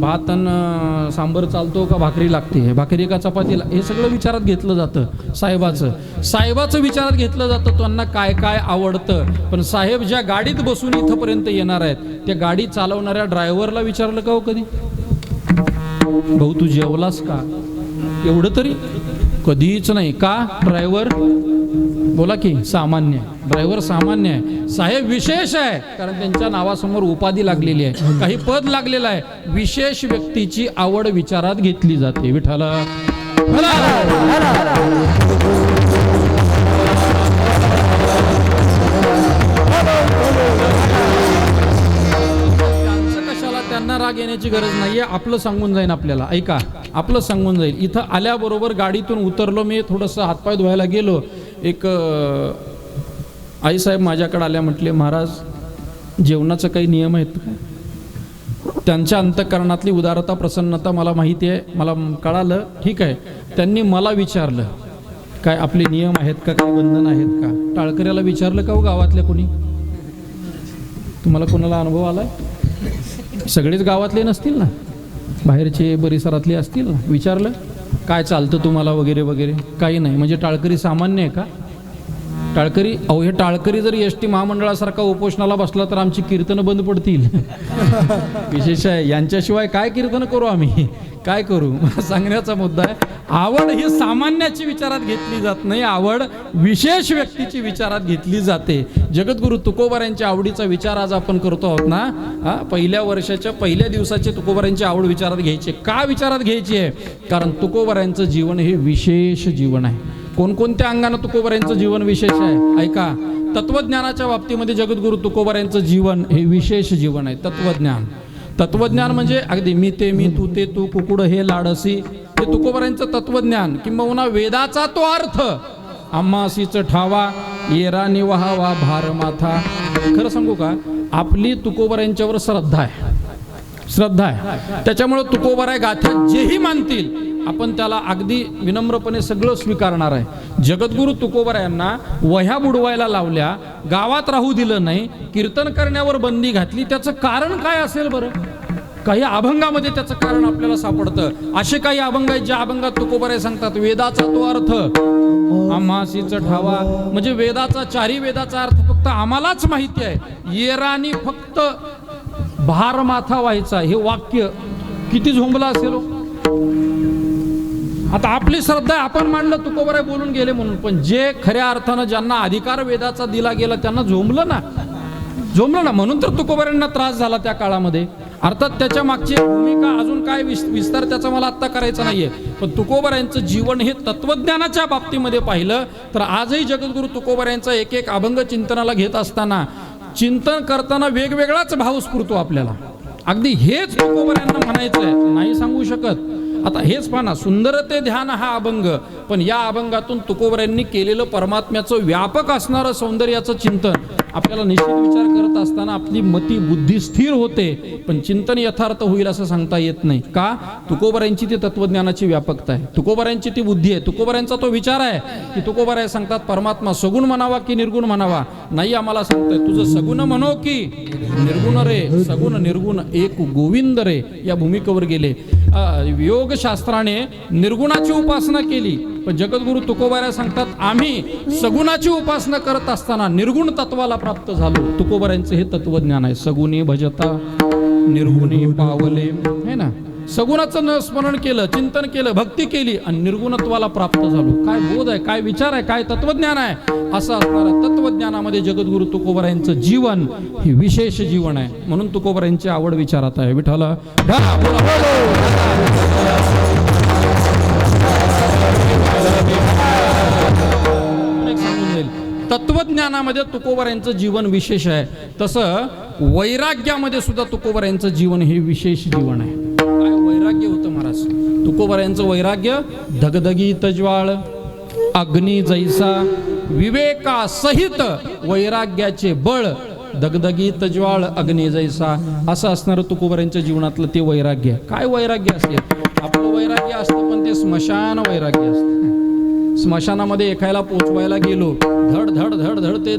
भात आणि सांबर चालतो का भाकरी लागते, भाकरी का चपातीला, हे सगळं विचारात घेतलं जातं. साहेबाचं विचारात घेतलं जातं, त्यांना काय काय आवडतं. पण साहेब ज्या गाडीत बसून इथंपर्यंत येणार आहेत, त्या गाडी चालवणाऱ्या ड्रायव्हरला विचारलं का हो कधी, भाऊ तू जेवलास का, एवढं तरी कधीच नाही. का? ड्रायव्हर बोला की सामान्य, ड्रायव्हर सामान्य आहे, साहेब विशेष आहे. कारण त्यांच्या नावासमोर उपाधी लागलेली आहे, काही पद लागलेलं आहे. विशेष व्यक्तीची आवड विचारात घेतली जाते. विठ्ठला त्यांना राग येण्याची गरज नाहीये, आपलं सांगून जाईन आपल्याला. ऐका, आपलं सांगून जाईल. इथं आल्याबरोबर गाडीतून उतरलो मी, थोडंसं हातपाय धुवायला गेलो, एक आईसाहेब माझ्याकडे आल्या, म्हटले महाराज जेवणाचं काही नियम आहेत का. त्यांच्या अंतःकरणातली उदारता, प्रसन्नता मला माहिती आहे, मला कळालं. ठीक आहे, त्यांनी मला विचारलं काय आपले नियम आहेत का, काही बंधन आहेत का. टाळकऱ्याला विचारलं का हो गावातल्या कोणी, तुम्हाला कोणाला अनुभव आलाय. सगळेच गावातले नसतील ना, बाहेरचे परिसरातले असतील ना. विचारलं काय चालतं तुम्हाला वगैरे वगैरे, काही नाही. म्हणजे टाळकरी सामान्य आहे का. टाळकरी, अहो हे टाळकरी जर एस.टी. महामंडळासारखा उपोषणाला बसला तर आमची कीर्तनं बंद पडतील. विशेष आहे, यांच्याशिवाय काय कीर्तन करू आम्ही, काय करू. सांगण्याचा मुद्दा आहे, आवड ही सामान्याची विचारात घेतली जात नाही, आवड विशेष व्यक्तीची विचारात घेतली जाते. जगद्गुरु तुकोबारायांच्या आवडीचा विचार आज आपण करतो आहोत ना. पहिल्या वर्षाच्या पहिल्या दिवसाचे तुकोबारायांची आवड विचारात घ्यायची. का विचारात घ्यायची आहे? कारण तुकोबारायांचं जीवन हे विशेष जीवन आहे. कोणकोणत्या अंगानं तुकोबारायांचं जीवन विशेष आहे? ऐका, तत्वज्ञानाच्या बाबतीमध्ये जगद्गुरु तुकोबारायांचं जीवन हे विशेष जीवन आहे. तत्वज्ञान म्हणजे अगदी मी ते मी, तू ते तू, कुकुड हे लाडसी, हे तुकोबारायांचं तत्वज्ञान. किंबहुना वेदाचा तो अर्थ, आम्हासीच ठावा येरा निवाहावा भार माथा. खरं सांगू का, आपली तुकोबारायांच्यावर श्रद्धा आहे. त्याच्यामुळे तुकोबाराय गाथा जेही मानतील आपण त्याला अगदी विनम्रपणे सगळं स्वीकारणार आहे. जगद्गुरु तुकोबारायांना वह्या बुडवायला लावल्या, गावात राहू दिलं नाही, कीर्तन करण्यावर बंदी घातली. त्याचं कारण काय असेल बरं? काही अभंगामध्ये त्याचं कारण आपल्याला सापडतं. असे काही अभंग आहेत ज्या अभंगात तुकोबाराय सांगतात वेदाचा तो अर्थ आम्हासीच ठावा, म्हणजे वेदाचा, चारी वेदाचा अर्थ फक्त आम्हालाच माहिती आहे. येरानी फक्त भार माथा व्हायचा, हे वाक्य किती झोंबलं असेल. आता आपली श्रद्धा आहे, आपण मांडलं तुकोबाराय बोलून गेले म्हणून, पण जे खऱ्या अर्थानं ज्यांना अधिकार वेदाचा दिला गेला त्यांना झोंबलं ना. म्हणून तर तुकोबारायांना त्रास झाला त्या काळामध्ये. अर्थात त्याच्या मागची भूमिका अजून काय विस्तार त्याचा मला आत्ता करायचा नाहीये. पण तुकोबारायांचं जीवन हे तत्वज्ञानाच्या बाबतीमध्ये पाहिलं तर आजही जगद्गुरु तुकोबारायांचा एक एक अभंग चिंतनाला घेत असताना, चिंतन करताना वेगवेगळाच भाव स्फुरतो आपल्याला. अगदी हेच तुकोबारायांना म्हणायचंय, नाही सांगू शकत. आता हेच पाहा, सुंदर ते ध्यान हा अभंग, पण या अभंगातून तुकोबारायांनी केलेलं परमात्म्याचं व्यापक असणारं सौंदर्याचं चिंतन आपल्याला निश्चित विचार करत असताना आपली मती बुद्धी स्थिर होते. पण चिंतन यथार्थ होईल असं सांगता येत नाही. का? तुकोबारायांची ती तत्वज्ञानाची व्यापकता आहे, तुकोबारायांची ती बुद्धी आहे, तुकोबारायांचा तो विचार आहे की तुकोबाराय सांगतात परमात्मा सगुण म्हणावा की निर्गुण म्हणावा. नाही, आम्हाला सांगताय तुझं सगुण म्हणो की निर्गुण रे, सगुण निर्गुण एक गोविंद रे, या भूमिकेवर गेले. योग शास्त्राने निर्गुणाची उपासना केली, पण जगद्गुरु तुकोबाराय सांगतात आम्ही सगुणाची उपासना करत असताना निर्गुण तत्वाला प्राप्त झालो. तुकोबारायांचं हे तत्वज्ञान आहे. सगुणी भजता निर्गुणी पावले, है ना. सगुणाचं स्मरण केलं, चिंतन केलं, भक्ती केली आणि निर्गुणत्वाला प्राप्त झालो. काय बोध आहे, काय विचार आहे, काय तत्वज्ञान आहे. असं असणारं तत्वज्ञानामध्ये जगद्गुरु तुकोबारायांचं जीवन हे विशेष जीवन आहे. म्हणून तुकोबारायांची आवड विचारात आहे. विठ्ठल तत्वज्ञानामध्ये तुकोबारायांचं जीवन विशेष आहे. तसं वैराग्यामध्ये सुद्धा तुकोबारायांचं जीवन हे विशेष जीवन आहे. काय वैराग्य होतं महाराज तुकोबारायांचं? वैराग्य धगधगी तज्वाळ अग्नी जैसा, विवेका सहित वैराग्याचे बळ, दगदगी तज्वाळ अग्नी जैसा, असं असणारं तुकोबारायांच्या जीवनातलं ते वैराग्य. काय वैराग्य असेल? आपलं वैराग्य असतं पण ते स्मशान वैराग्य असतं. स्मशानामध्ये एखाद्याला पोचवायला गेलो, धड धड धड धड ते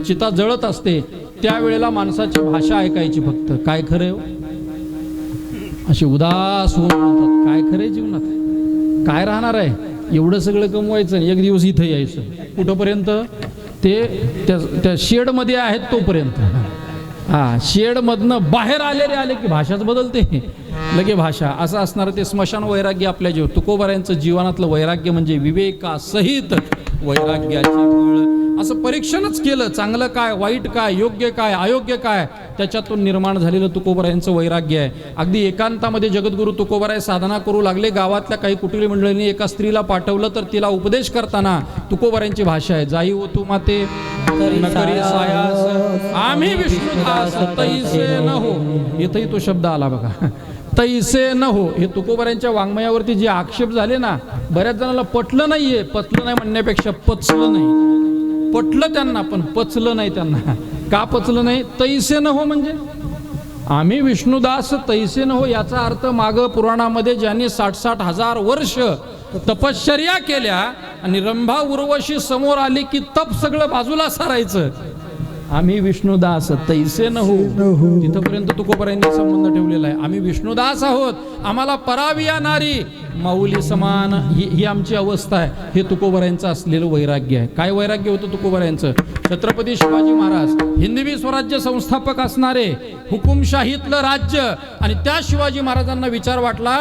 चिता जळत असते, त्यावेळेला माणसाची भाषा ऐकायची फक्त. काय खरंय हो? असे उदास होऊन म्हणतात काय खरंय जीवनात, काय राहणार आहे, एवढं सगळं कमवायचं, एक दिवस इथं यायचं. कुठंपर्यंत? ते त्या शेडमध्ये आहेत तोपर्यंत. शेडमधनं बाहेर आले की भाषाच बदलते लगे भाषा. असं असणार ते स्मशान वैराग्य आपल्या जीव. तुकोबारायांचं जीवनातलं वैराग्य म्हणजे विवेकासहित वैराग्याची बळ. असं परीक्षणच केलं, चांगलं काय, वाईट काय, योग्य काय, अयोग्य काय, त्याच्यातून निर्माण झालेलं तुकोबारायांचं वैराग्य आहे. अगदी एकांतामध्ये जगद्गुरु तुकोबाराय साधना करू लागले. गावातल्या काही कुटुंबी मंडळींनी एका स्त्रीला पाठवलं, तर तिला उपदेश करताना तुकोबारायांची भाषा आहे, जाई ओ तू माते नकरी सायास आम्ही विष्णुदास तैसे न हो. इथंही तो शब्द आला बघा, तैसे न हो. हे तुकोबारायांच्या वाङ्मयावरती जे आक्षेप झाले ना, बऱ्याच जणांना पटलं नाहीये. पचलं नाही म्हणण्यापेक्षा पचलं नाही. पटलं त्यांना पण पचलं नाही त्यांना. का पचलं नाही? तैसे न हो म्हणजे आम्ही विष्णुदास तैसे न हो, याचा अर्थ माग पुराणामध्ये ज्यांनी 60-60 हजार वर्ष तपश्चर्या केल्या आणि रंभा उर्वशी समोर आली की तप सगळं बाजूला सारायचं. आम्ही विष्णुदास तैसे न हो, तिथपर्यंत तुकोबारायांनी संबंध ठेवलेला आहे. आम्ही विष्णुदास आहोत, आम्हाला पराविया नारी माऊली समान ही आमची अवस्था आहे. हे तुकोबरायांचं असलेलं वैराग्य आहे. काय वैराग्य होतं तुकोबरायांचं? छत्रपती शिवाजी महाराज हिंदवी स्वराज्य संस्थापक असणारे, हुकुमशाहीतलं राज्य, आणि त्या शिवाजी महाराजांना विचार वाटला,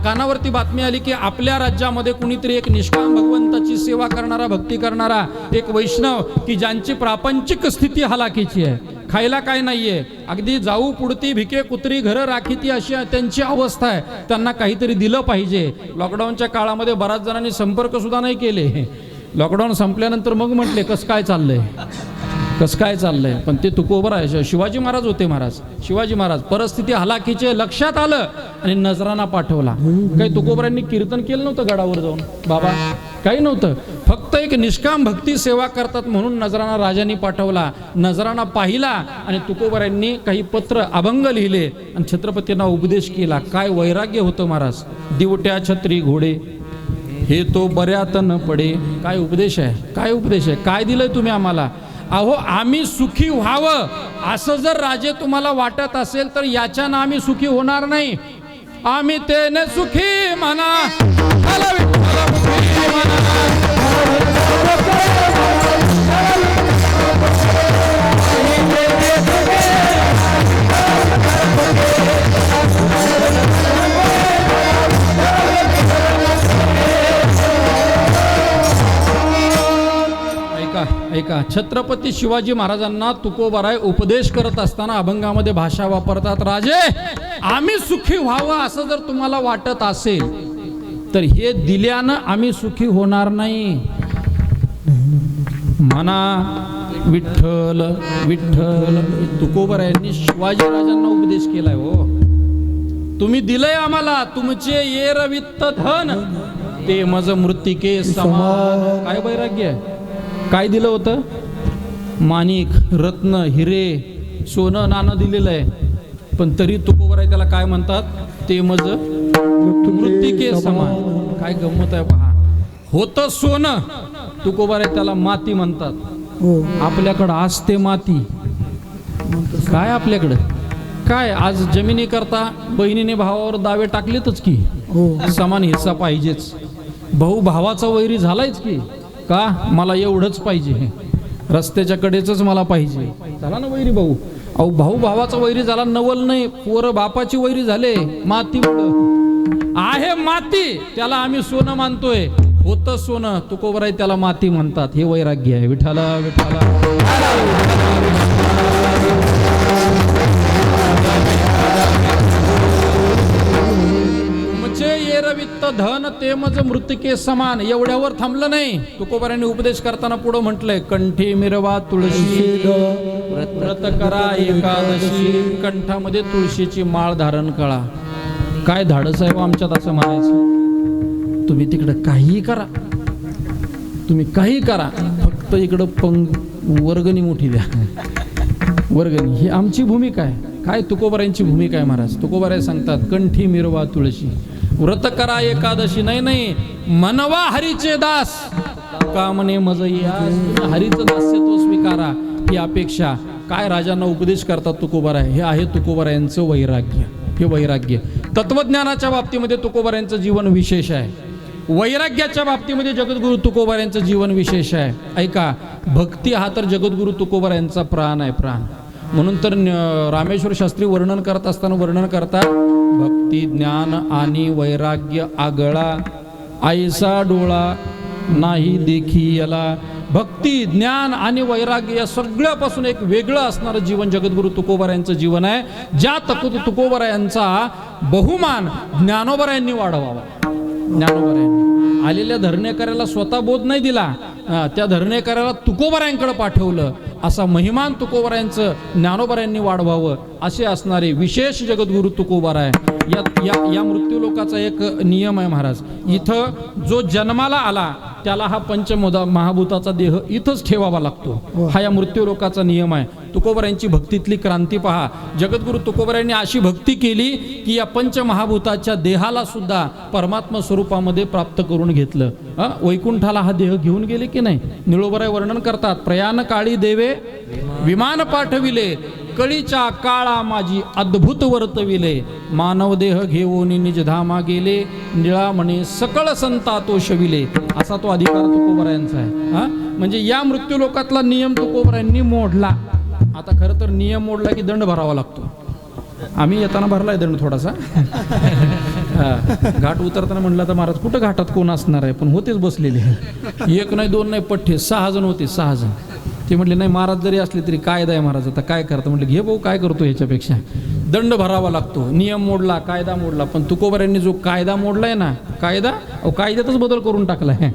कानावरती बातमी आली की आपल्या राज्यामध्ये कुणीतरी एक निष्काम भगवंताची सेवा करणारा, भक्ती करणारा एक वैष्णव, की ज्यांची प्रापंचिक स्थिती हलाखीची आहे, खायला काय नाहीये, अगदी जाऊ पुढती भिके कुत्री घरं राखीती अशी त्यांची अवस्था आहे, त्यांना काहीतरी दिलं पाहिजे. लॉकडाऊनच्या काळामध्ये बऱ्याच जणांनी संपर्क सुद्धा नाही केले. लॉकडाऊन संपल्यानंतर मग म्हटले कसं काय चाललंय, कसं काय चाललंय. पण ते तुकोबराय शिवाजी महाराज होते. महाराज शिवाजी महाराज परिस्थिती हलाखीचे लक्षात आलं आणि नजराना पाठवला. काही तुकोबरांनी कीर्तन केलं नव्हतं गडावर जाऊन, बाबा काही नव्हतं, फक्त एक निष्काम भक्ती सेवा करतात म्हणून नजराना राजांनी पाठवला. नजराना पाहिला आणि तुकोबरांनी काही पत्र अभंग लिहिले आणि छत्रपतींना उपदेश केला. काय वैराग्य होतं महाराज. दिवट्या छत्री घोडे हे तो बऱ्यात न पडे. काय उपदेश आहे, काय उपदेश आहे, काय दिलंय तुम्ही आम्हाला. अहो आम्ही सुखी व्हावं असं जर राजे तुम्हाला वाटत असेल तर याच्यानं आम्ही सुखी होणार नाही. आम्ही तेने सुखी म्हणा, ऐका, छत्रपती शिवाजी महाराजांना तुकोबराय उपदेश करत असताना अभंगामध्ये भाषा वापरतात. राजे आम्ही सुखी व्हावं असं जर तुम्हाला वाटत असेल तर हे दिल्यानं आम्ही सुखी होणार नाही. म्हणा विठ्ठल विठ्ठल. तुकोबरायांनी शिवाजी राजांना उपदेश केलाय. हो तुम्ही दिलंय आम्हाला, तुमचे येर वित्त धन ते मज मृत्तिके समान. काय वैराग्य आहे. काय दिलं होतं? माणिक रत्न हिरे सोनं नाणं दिलेलं आहे, पण तरी तुकोबराय त्याला काय म्हणतात? ते मज मृत्तिके समान. काय गंमत आहे पहा. होतं सोनं, तुकोबराय त्याला माती म्हणतात. आपल्याकडं असते माती. काय आपल्याकडं काय? आज जमिनी करता बहिणीने भावावर दावे टाकलेतच की समान हिस्सा पाहिजेच. भाऊ भावाचा वैरी झालायच की का मला एवढंच पाहिजे, रस्त्याच्या कडेच मला पाहिजे. झाला ना वैरी भाऊ. अहो भाऊ भावाचा वैरी झाला, नवल नाही, पोरं बापाची वैरी झाले. माती आहे, माती त्याला आम्ही सोनं मानतोय. होतं सोनं, तुकोबराय त्याला माती म्हणतात. हे वैराग्य आहे. विठाला विठाला. वित्त धन ते मज मृत्तिके समान. एवढ्यावर थांबलं नाही. तुकोबरायांनी उपदेश करताना पुढे म्हटलंय, कंठी मिरवा तुळशी व्रत करा एकादशी. कंठामध्ये तुळशीची माळ धारण करा. काय धाडस आहे आमच्यात असं म्हणायचं. तुम्ही तिकडं काहीही करा, तुम्ही काही करा, फक्त इकडं वर्गणी मोठी द्या. वर्गणी ही आमची भूमिका आहे. काय तुकोबरायांची भूमिका आहे महाराज. तुकोबराय सांगतात कंठी मिरवा तुळशी व्रत करा एकादशी. नाही, मनवा हरीचे दास कामने मज यास. हरीचं दास्यत्व स्वीकारा ही अपेक्षा. काय राजांना उपदेश करतात तुकोबराय. हे आहे तुकोबरायांचं वैराग्य. हे वैराग्य. तत्वज्ञानाच्या बाबतीमध्ये तुकोबरायांचं जीवन विशेष आहे. वैराग्याच्या बाबतीमध्ये जगद्गुरु तुकोबरायांचं जीवन विशेष आहे. ऐका, भक्ती हा तर जगद्गुरु तुकोबरायांचा प्राण आहे, प्राण. म्हणून तर रामेश्वर शास्त्री वर्णन करत असताना वर्णन करतात, भक्ती ज्ञान आणि वैराग्य आगळा आयसा डोळा नाही देखी याला. भक्ती ज्ञान आणि वैराग्य या सगळ्यापासून एक वेगळं असणारं जीवन जगद्गुरु तुकोबरायांचं जीवन आहे. ज्या तुकोबरायांचा बहुमान ज्ञानोबरायांनी वाढवावा. ज्ञानोबरायांनी आलेल्या धरणेकऱ्याला स्वतः बोध नाही दिला, त्या धरणेकऱ्याला तुकोबरायांकडे पाठवलं. असा महिमान तुकोबरायांचं ज्ञानोबरायांनी वाढवावं असे असणारे विशेष जगद्गुरु तुकोबराय. या मृत्यूलोकाचा एक नियम आहे महाराज. इथं जो जन्माला आला त्याला हा महाभूताचा देह इथंच ठेवावा लागतो. हा या मृत्यूलोकाचा नियम आहे. तुकोबरायांची भक्तीतली क्रांती पहा. जगद्गुरु तुकोबरायांनी अशी भक्ती केली की या पंचमहाभूताच्या देहाला सुद्धा परमात्मा स्वरूपामध्ये प्राप्त करून घेतलं. वैकुंठाला हा देह घेऊन गेले की नाही. निळोबराय वर्णन करतात, प्रयाण काळी देवे विमान पाठविले कळीच्या काळा माझी अद्भुत वर्तविले, मानवदेह घेऊन निजधामा गेले, निळा म्हणे सकळ संता तो शविले. असा तो अधिकार तुकोबरायांचा आहे. हा म्हणजे या मृत्यूलोकातला नियम तुकोबरायांनी मोडला. आता खरं तर नियम मोडला की दंड भरावा लागतो. आम्ही येताना भरलाय दंड थोडासा. घाट उतरताना म्हणलं तर महाराज कुठं घाटात कोण असणार आहे, पण होतेच बसलेले. एक नाही दोन नाही पठ्ठे 6 जण होते. 6 जण. ते म्हटले नाही महाराज जरी असले तरी कायदा आहे महाराज, आता काय करतं. म्हटलं घे भाऊ काय करतो ह्याच्यापेक्षा. दंड भरावा लागतो. नियम मोडला, कायदा मोडला. पण तुकोबरायांनी जो कायदा मोडलाय ना, कायद्यातच बदल करून टाकलाय.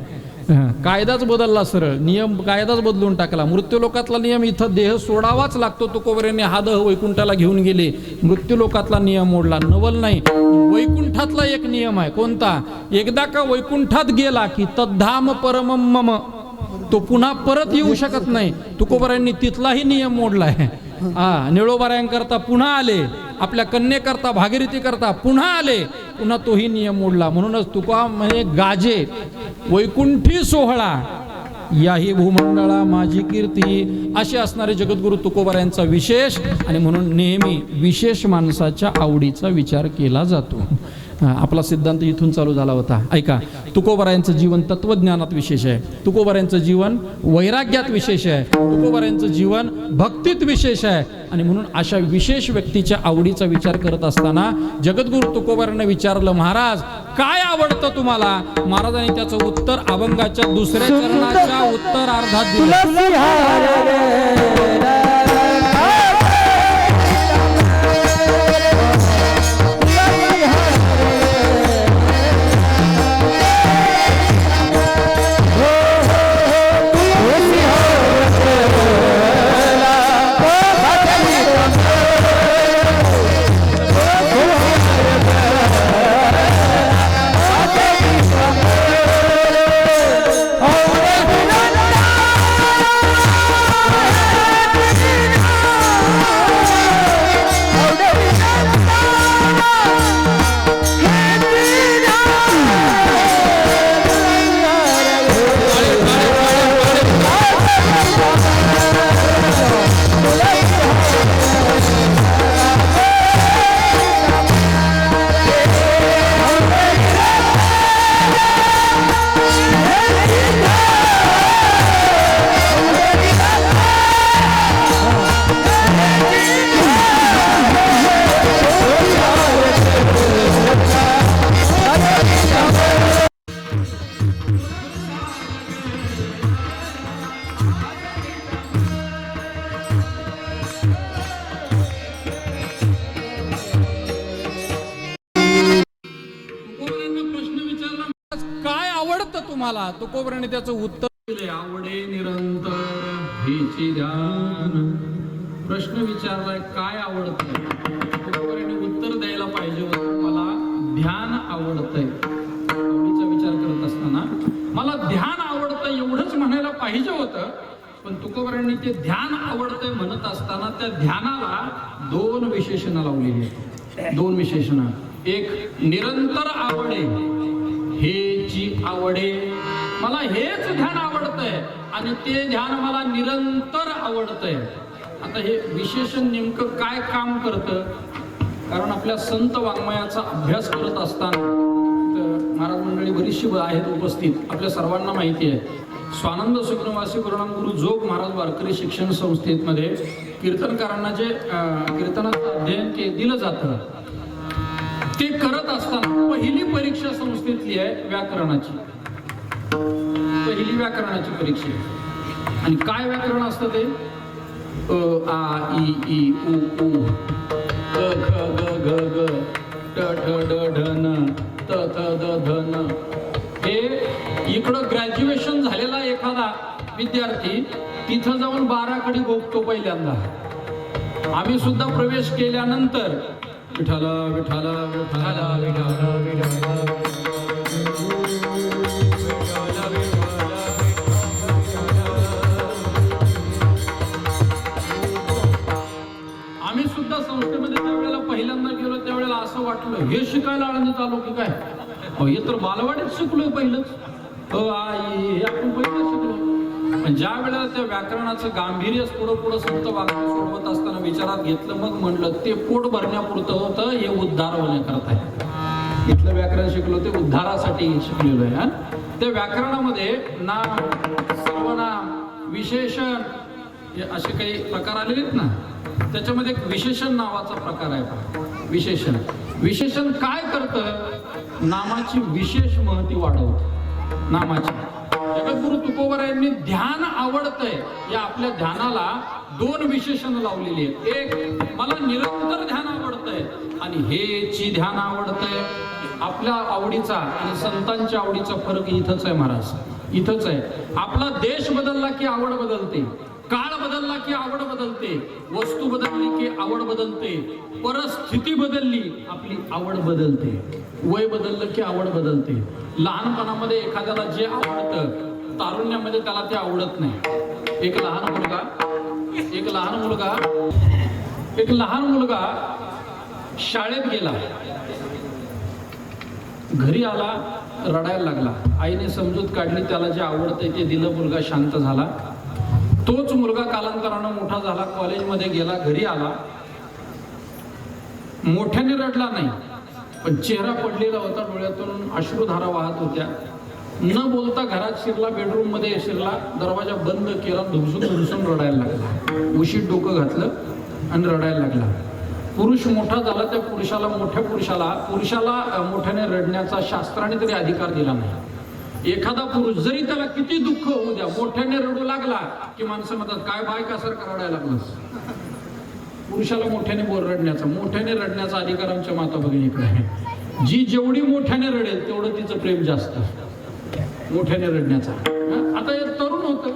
कायदाच बदलला, सरळ नियम कायदाच बदलून टाकला. मृत्यूलोकातला नियम इथं देह सोडावाच लागतो. तुकोबरायांनी हा देह वैकुंठाला घेऊन गेले, मृत्यूलोकातला नियम मोडला. नवल नाही, वैकुंठातला एक नियम आहे. कोणता? एकदा का वैकुंठात गेला की तद्धाम परमम मम, तो पुन्हा परत येऊ शकत नाही. तुकोबरायांनी तिथलाही नियम मोडलाय. निळोबारायांकरता पुन्हा आले, आपल्या कन्येकरता भागीरथीकरता पुन्हा आले, पुन्हा तोही नियम मोडला. म्हणूनच तुका म्हणजे गाजे वैकुंठी सोहळा, याही भूमंडळा माझी कीर्ती, असे असणारे जगद्गुरु तुकोबरायांचा विशेष. आणि म्हणून नेहमी विशेष माणसाच्या आवडीचा विचार केला जातो. आपला सिद्धांत इथून चालू झाला होता. ऐका, तुकोबरायांचं जीवन तत्वज्ञानात विशेष आहे, तुकोबरायांचं जीवन वैराग्यात विशेष आहे, तुकोबरायांचं जीवन भक्तीत विशेष आहे. आणि म्हणून अशा विशेष व्यक्तीच्या आवडीचा विचार करत असताना जगद्गुरु तुकोबरायांना विचारलं, महाराज काय आवडतं तुम्हाला? महाराजांनी त्याचं उत्तर अभंगाच्या 2ऱ्या चरणाच्या उत्तरार्धात दिलं. तुम्हाला? तुकोबराने त्याचं उत्तर दिले, आवडे निरंतर हेची ध्यान. प्रश्न विचारलाय काय आवडतं? तुकोबराने उत्तर द्यायला पाहिजे होतं, मला ध्यान आवडतंय. आवडीचा विचार करत असताना मला ध्यान आवडतं एवढंच म्हणायला पाहिजे होतं. पण तुकोबरांनी ते ध्यान आवडतंय म्हणत असताना त्या ध्यानाला 2 विशेषणं लावलेली आहेत. 2 विशेषणं. एक, निरंतर आवडे हेची आवडे, मला हेच ध्यान आवडतंय आणि ते ध्यान मला निरंतर आवडतंय. आता हे विशेषण नेमकं काय काम करतं? कारण आपल्या संत वाङ्मयाचा अभ्यास करत असताना महाराज मंडळी बरीचशी आहेत उपस्थित, आपल्या सर्वांना माहिती आहे. स्वानंद सुग्नवासी परिणाम गुरु जोग महाराज वारकरी शिक्षण संस्थेमध्ये कीर्तनकारांना जे कीर्तनाचं अध्ययन दिलं जातं ते करत असताना पहिली परीक्षा संस्थेतली आहे व्याकरणाची. पहिली व्याकरणाची परीक्षा. आणि काय व्याकरण असतं ते? अ आ इ ई उ ऊ क ख ग घ ग ट ठ ड ढ न त थ द ध न. हे इकडं ग्रॅज्युएशन झालेला एखादा विद्यार्थी तिथं जाऊन 12 कडी भोगतो पहिल्यांदा. आम्ही सुद्धा प्रवेश केल्यानंतर विठाला विठाला विठाला विठाला विठाला आम्ही सुद्धा संस्थेमध्ये त्यावेळेला पहिल्यांदा गेलो त्यावेळेला असं वाटलं हे शिकायला आळंदीत आलो की काय? हे तर बालवाडीत शिकलोय पहिलंच. हे आपण पहिलं शिकलो. पण ज्या वेळेला त्या व्याकरणाचं गांभीर्य पुढं संत वाक्य सोडवत असताना विचारात घेतलं, मग म्हणलं ते पोट भरण्यापुरतं होतं, हे उद्धार होण्याकरता आहे. इथलं व्याकरण शिकलो ते उद्धारासाठी शिकलेलो आहे. त्या व्याकरणामध्ये नाम, सर्वनाम, विशेषण हे असे काही प्रकार आलेले आहेत ना. त्याच्यामध्ये एक विशेषण नावाचा प्रकार आहे. विशेषण काय करतं? नामाची विशेष महती वाढवतं. नामाची जगद्गुरु तुकोबरायांनी ध्यान आवडतंय या आपल्या ध्यानाला 2 विशेषण लावलेली आहेत. एक, मला निरंतर ध्यान आवडतंय, आणि हेची ध्यान आवडतंय. आपल्या आवडीचा आणि संतांच्या आवडीचा फरक इथंच आहे महाराज, इथंच आहे. आपला देश बदलला की आवड बदलते, काळ बदलला की आवड बदलते, वस्तू बदलली की आवड बदलते, परिस्थिती बदलली आपली आवड बदलते, वय बदललं की आवड बदलते. लहानपणामध्ये एखाद्याला जे आवडतं, तारुण्यामध्ये त्याला ते आवडत नाही. एक लहान मुलगा शाळेत गेला, घरी आला, रडायला लागला. आईने समजूत काढली, त्याला जे आवडतंय ते दिलं, मुलगा शांत झाला. तोच मुलगा कालांतरानं मोठा झाला, कॉलेजमध्ये गेला, घरी आला, मोठ्याने रडला नाही, पण चेहरा पडलेला होता, डोळ्यातून अश्रुधारा वाहत होत्या. न बोलता घरात शिरला, बेडरूम मध्ये शिरला, दरवाजा बंद केला, धुमसून रडायला लागला. उशीत डोकं घातलं आणि रडायला लागला. पुरुष मोठा झाला, त्या पुरुषाला मोठ्याने रडण्याचा शास्त्राने तरी अधिकार दिला नाही. एखादा पुरुष जरी त्याला किती दुःख होऊ द्या, मोठ्याने रडू लागला की माणसं म्हणतात, काय बायकासारखं रडायला लागलास. पुरुषाला मोठ्याने रडण्याचा अधिकार आमच्या माता भगिनीकडे आहे. जी जेवढी मोठ्याने रडेल तेवढं तिचं प्रेम जास्त, मोठ्याने रडण्याचा. आता हे तरुण होतं,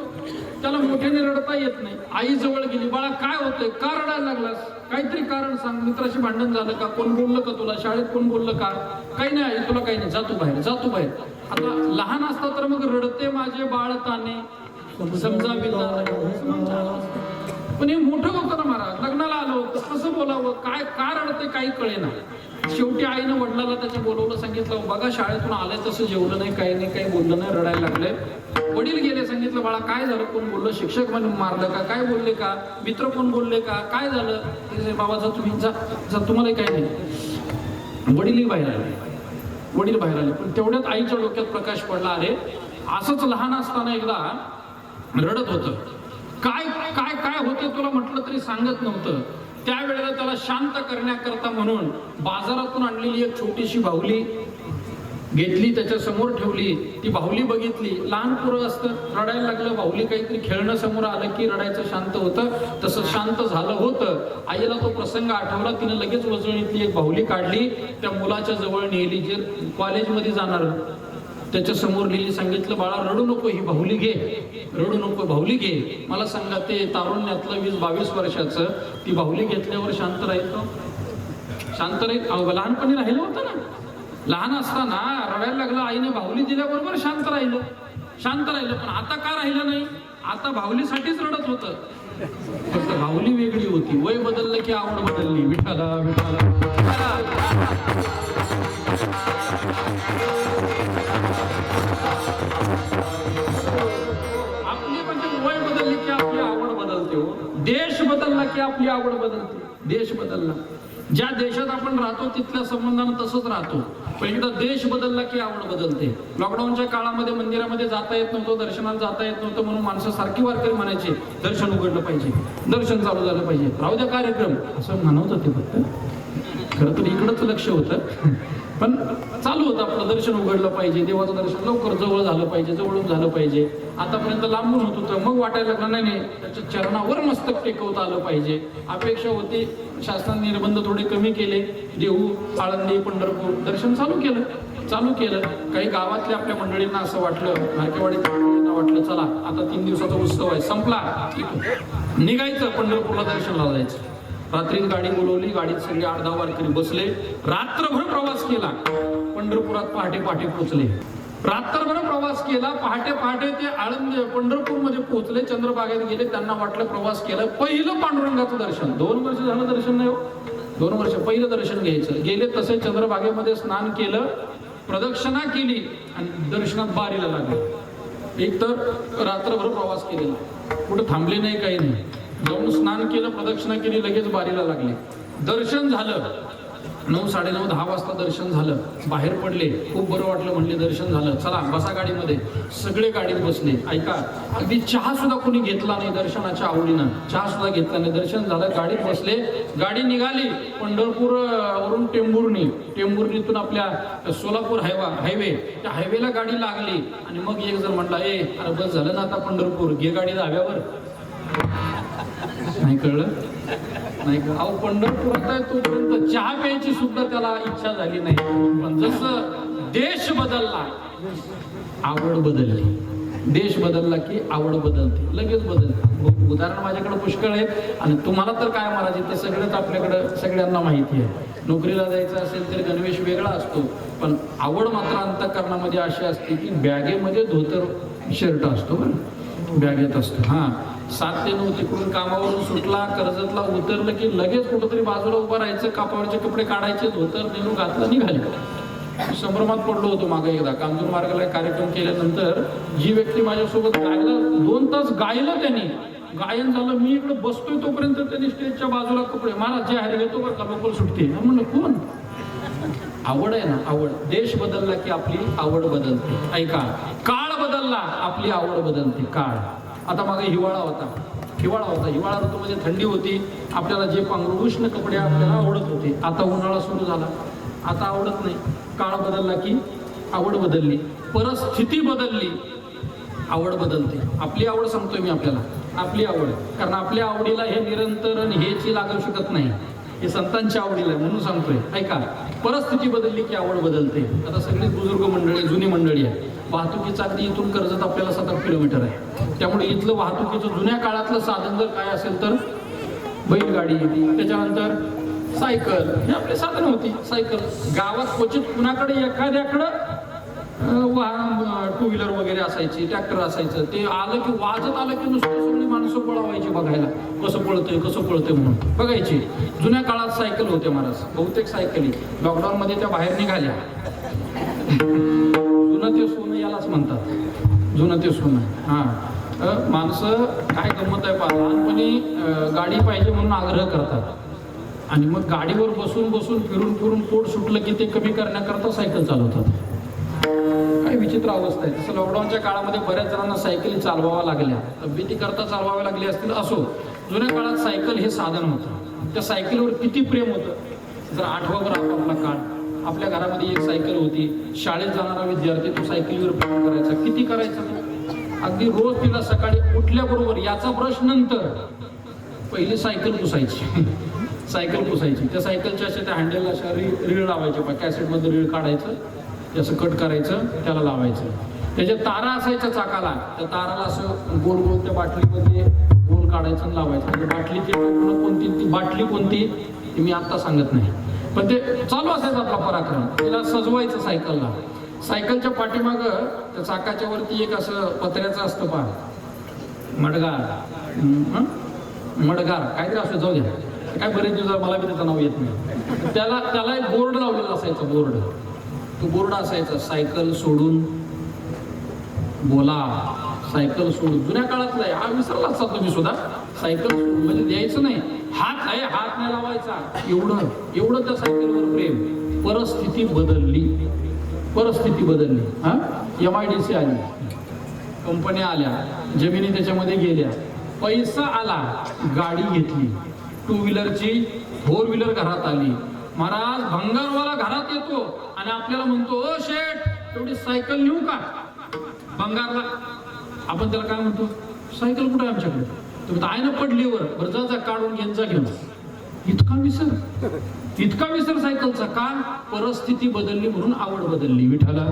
त्याला मोठ्याने रडता येत नाही. आई जवळ गेली, बाळा काय होतंय, का रडायला लागलास, काहीतरी कारण सांग, मित्राशी भांडण झालं का, कोण बोललं का तुला, शाळेत कोण बोललं का, काही नाही आई, तुला काही नाही, जा तू बाहेर. आता लहान असता तर मग रडते माझे बाळ ताने समजावी, पण हे मोठं होतं ना महाराज, लग्नाला आलं होतं, कसं बोलावं, काय का रडते काही कळेना. शेवटी आईनं वडिलाला त्याच्या बोलवलं, सांगितलं बघा शाळेतून आलंय तसं जेवलं नाही, काही बोललं नाही, रडायला लागलंय. वडील गेले, सांगितलं बाळा काय झालं, कोण बोललं, शिक्षक म्हणून मारलं का, काय बोलले का, मित्र कोण बोलले का, काय झालं. बाबा जा तुम्ही, जा तुम्हाला काही नाही. वडीलही बाहेर आले, पण तेवढ्यात आईच्या डोक्यात प्रकाश पडला, अरे असंच लहान असताना एकदा रडत होतं, काय होते तुला म्हटलं तरी सांगत नव्हतं. त्यावेळेला त्याला शांत करण्याकरता म्हणून बाजारातून आणलेली एक छोटीशी बाहुली घेतली, त्याच्या समोर ठेवली. ती बाहुली बघितली, लहान पोरं असतं, रडायला लागलं, बाहुली काहीतरी खेळणं समोर आलं की रडायचं शांत होतं, तसं शांत झालं होतं. आईला तो प्रसंग आठवला, तिने लगेच वजणीतली एक बाहुली काढली, त्या मुलाच्या जवळ नेली, जे कॉलेजमध्ये जाणार, त्याच्या समोर लिहिली, सांगितलं बाळा रडू नको, ही बाहुली घे, रडू नको, बाहुली घे. मला सांगा, ते तारुण्यातलं 20-22 वर्षाचं ती बाहुली घेतल्यावर शांत राहील? लहानपणी राहिलं होतं ना, लहान असताना रडायला लागलं, आईने बाहुली दिल्याबरोबर शांत राहिलं. पण आता का राहिलं नाही, आता बाहुलीसाठीच रडत होतं, फक्त बाहुली वेगळी होती. वय बदललं की आवड बदलली. विठाला आपली म्हणजे वय बदलली की आपली आवड बदलते हो. देश बदलला की आपली आवड बदलते. देश बदलला, ज्या देशात आपण राहतो तिथल्या संबंधानं तसंच राहतो, पण एकदा देश बदलला की आवड बदलते. लॉकडाऊनच्या काळामध्ये मंदिरामध्ये जाता येत नव्हतं, दर्शनाला जाता येत नव्हतं, म्हणून माणसं सारखी वारकरी म्हणायचे दर्शन उघडलं पाहिजे, दर्शन चालू झालं पाहिजे, राहू द्या कार्यक्रम, असं म्हणत होते. फक्त खरं तर इकडंच लक्ष होतं, पण चालू होतं आपलं, दर्शन उघडलं पाहिजे, देवाचं दर्शन लवकर जवळ झालं पाहिजे, जवळून झालं पाहिजे. आतापर्यंत लांबून होत होतं, मग वाटायला लागलं नाही त्याच्या चरणावर मस्तक टेकवता आलं पाहिजे. अपेक्षा होती, शासनाने निर्बंध थोडे कमी केले, देहू, आळंदी, पंढरपूर दर्शन चालू केलं. काही गावातल्या आपल्या मंडळींना असं वाटलं, नारकेवाडीच्या मंडळींना वाटलं चला आता 3 दिवसाचा उत्सव आहे, संपला, निघायचं पंढरपूरला दर्शनाला जायचं. रात्रीत गाडी बोलवली, गाडीत सगळे 8-10 वारकरी बसले, रात्रभर प्रवास केला, पंढरपुरात पहाटे पोहोचले. रात्रभर प्रवास केला, पहाटे ते आळंदी पंढरपूरमध्ये पोहोचले, चंद्रभागेत गेले. त्यांना वाटलं प्रवास केला, पहिलं पांडुरंगाचं दर्शन, 2 वर्ष झालं दर्शन नाही हो, 2 वर्ष पहिलं दर्शन घ्यायचं. गेले तसे चंद्रभागेमध्ये स्नान केलं, प्रदक्षिणा केली आणि दर्शनात बारीला लागले. एक तर रात्रभर प्रवास केलेला, कुठं थांबले नाही, काही नाही, जाऊन स्नान केलं, प्रदक्षिणा केली, लगेच बारीला लागले. दर्शन झालं 9, 9:30, 10 वाजता दर्शन झालं. बाहेर पडले, खूप बरं वाटलं, म्हणले दर्शन झालं, चला बसा गाडीमध्ये. सगळे गाडीत बसले. ऐका, अगदी चहा सुद्धा कोणी घेतला नाही दर्शनाच्या आवडीनं, चहा सुद्धा घेतला नाही. दर्शन झालं, गाडीत बसले, गाडी निघाली पंढरपूर वरून टेंभुर्णीतून आपल्या सोलापूर हायवे, त्या हायवेला गाडी लागली. आणि मग एक जण म्हटला, अरे बस झालं ना आता पंढरपूर, घे गाडी धाब्यावर. नाही कळलं, नाही का? अहो, पंढरपुरात आहे तोपर्यंत चहा प्यायची सुद्धा त्याला इच्छा झाली नाही. पण जसं देश बदलला, आवड बदलली. देश बदलला की आवड बदलते, लगेच बदलते. उदाहरण माझ्याकडे पुष्कळ आहेत आणि तुम्हाला तर काय महाराज, ते सगळंच आपल्याकडं सगळ्यांना माहिती आहे. नोकरीला जायचं असेल तर गणवेश वेगळा असतो, पण आवड मात्र अंतःकरणामध्ये अशी असते की बॅगेमध्ये धोतर शर्ट असतो, बरं, बॅगेत असतो. हां, 7 ते 9 तिकडून कामावरून सुटला, कर्जतला उतरलं की लगेच कुठंतरी बाजूला उभं राहायचं, कापावरचे कपडे काढायचे, धोतर नेलू घातलं, निघाले. संभ्रमात पडलो होतो मागे एकदा कामजूर मार्गाला कार्यक्रम केल्यानंतर. जी व्यक्ती माझ्यासोबत गायलं, 2 तास गायलं त्यांनी, गायन झालं, मी इकडे बसतोय तोपर्यंत त्यांनी स्टेजच्या बाजूला कपडे, मला जे हरवे येतो बरं का, लोकल सुटते. म्हणलं कोण? आवड आहे ना, आवड. देश बदलला की आपली आवड बदलते. ऐका, काळ बदलला आपली आवड बदलते. काळ, आता मागे हिवाळा होता, हिवाळा ऋतूमध्ये थंडी होती, आपल्याला जे पांघरून उष्ण कपडे आपल्याला आवडत होते. आता उन्हाळा सुरू झाला, आता आवडत नाही. काळ बदलला की आवड बदलली, परिस्थिती बदलली, आवड बदलते. आपली आवड सांगतोय मी आपल्याला, आपली आवड, कारण आपल्या आवडीला हे निरंतर आणि हेची लागू शकत नाही, हे संतांच्या आवडीला आहे म्हणून सांगतोय. ऐका, परिस्थिती बदलली की आवड बदलते. आता सगळी बुजुर्ग मंडळी, जुनी मंडळी आहे. वाहतुकीचं अगदी इथून कर्जत आपल्याला 7 किलोमीटर आहे, त्यामुळे इथलं वाहतुकीचं जुन्या काळातलं साधन जर काय असेल तर बैलगाडी, त्याच्यानंतर सायकल, हे आपले साधन होती. सायकल गावात क्वचित कुणाकडे एखाद्याकडं वाहन 2 व्हीलर वगैरे असायची, ट्रॅक्टर असायचं. ते आलं की वाजत आलं की नुसतं सगळी माणसं पळवायची बघायला, कसं पळतंय म्हणून बघायची. जुन्या काळात सायकल होते महाराज, बहुतेक सायकली लॉकडाऊन मध्ये त्या बाहेर निघाल्या. जुनं ते सोनं यालाच म्हणतात, जुनं ते सोनं. हां, माणसं काय गंमत आहे पहा, लहानपणी गाडी पाहिजे म्हणून आग्रह करतात आणि मग गाडीवर बसून फिरून पोट सुटलं की ते कमी करण्याकरता सायकल चालवतात. काय विचित्र अवस्था आहे. तसं लॉकडाऊनच्या काळामध्ये बऱ्याच जणांना सायकली चालवाव्या लागल्या, तब्येती करता चालवाव्या लागली असतील. असो, जुन्या काळात सायकल हे साधन होतं. त्या सायकलीवर किती प्रेम होतं. जर आठवावर आपला काळ, आपल्या घरामध्ये एक सायकल होती. शाळेत जाणारा विद्यार्थी तो सायकलीवर प्रेम करायचा, किती करायचा. अगदी रोज तिला सकाळी उठल्याबरोबर याचा ब्रश नंतर पहिली सायकल पुसायची. त्या सायकलच्या अशा त्या हँडलला अशा रीळ लावायचे, कॅसेटमध्ये रीळ काढायचं, असं कट करायचं, त्याला लावायचं. त्याच्या तारा असायच्या चाकाला, त्या ताराला असं गोल गोल त्या बाटलीमध्ये गोल काढायचं आणि लावायचं. बाटलीची कोणती, ती बाटली कोणती ती मी आत्ता सांगत नाही, पण ते चालू असायचं आपला पराक्रम. तिला सजवायचं सायकलला. सायकलच्या पाठीमागं त्या चाकाच्या वरती एक असं पत्र्याचं असतं पहा, मडगार काहीतरी असं, जाऊ द्या काय बरेच दिवस मला बी त्याचं नाव येत नाही. त्याला एक बोर्ड लावलेला असायचा, तो बोर्ड असायचा, सायकल सोडून बोला, सायकल सोडून. जुन्या काळातला आहे हा, विसरला असता तुम्ही सुद्धा. सायकल सोडून म्हणजे द्यायचं नाही, हात नाही लावायचा, एवढं त्या सायकलवर प्रेम. परिस्थिती बदलली. हा, MIDC आली, कंपन्या आल्या, जमिनी त्याच्यामध्ये गेल्या, पैसा आला, गाडी घेतली, 2 व्हीलरची 4 व्हीलर घरात आली. महाराज भंगारवाला घरात येतो आणि आपल्याला म्हणतो, ओ शेठ तेवढी सायकल नेऊ का भंगारला. आपण त्याला काय म्हणतो, सायकल कुठे आहे आमच्याकडे. तुम्ही तर आहे ना पडलीवर, बरं जा काढून घेऊन जा घेऊन. इतका विसर सायकलचा का. परिस्थिती बदलली म्हणून आवड बदलली. विठाला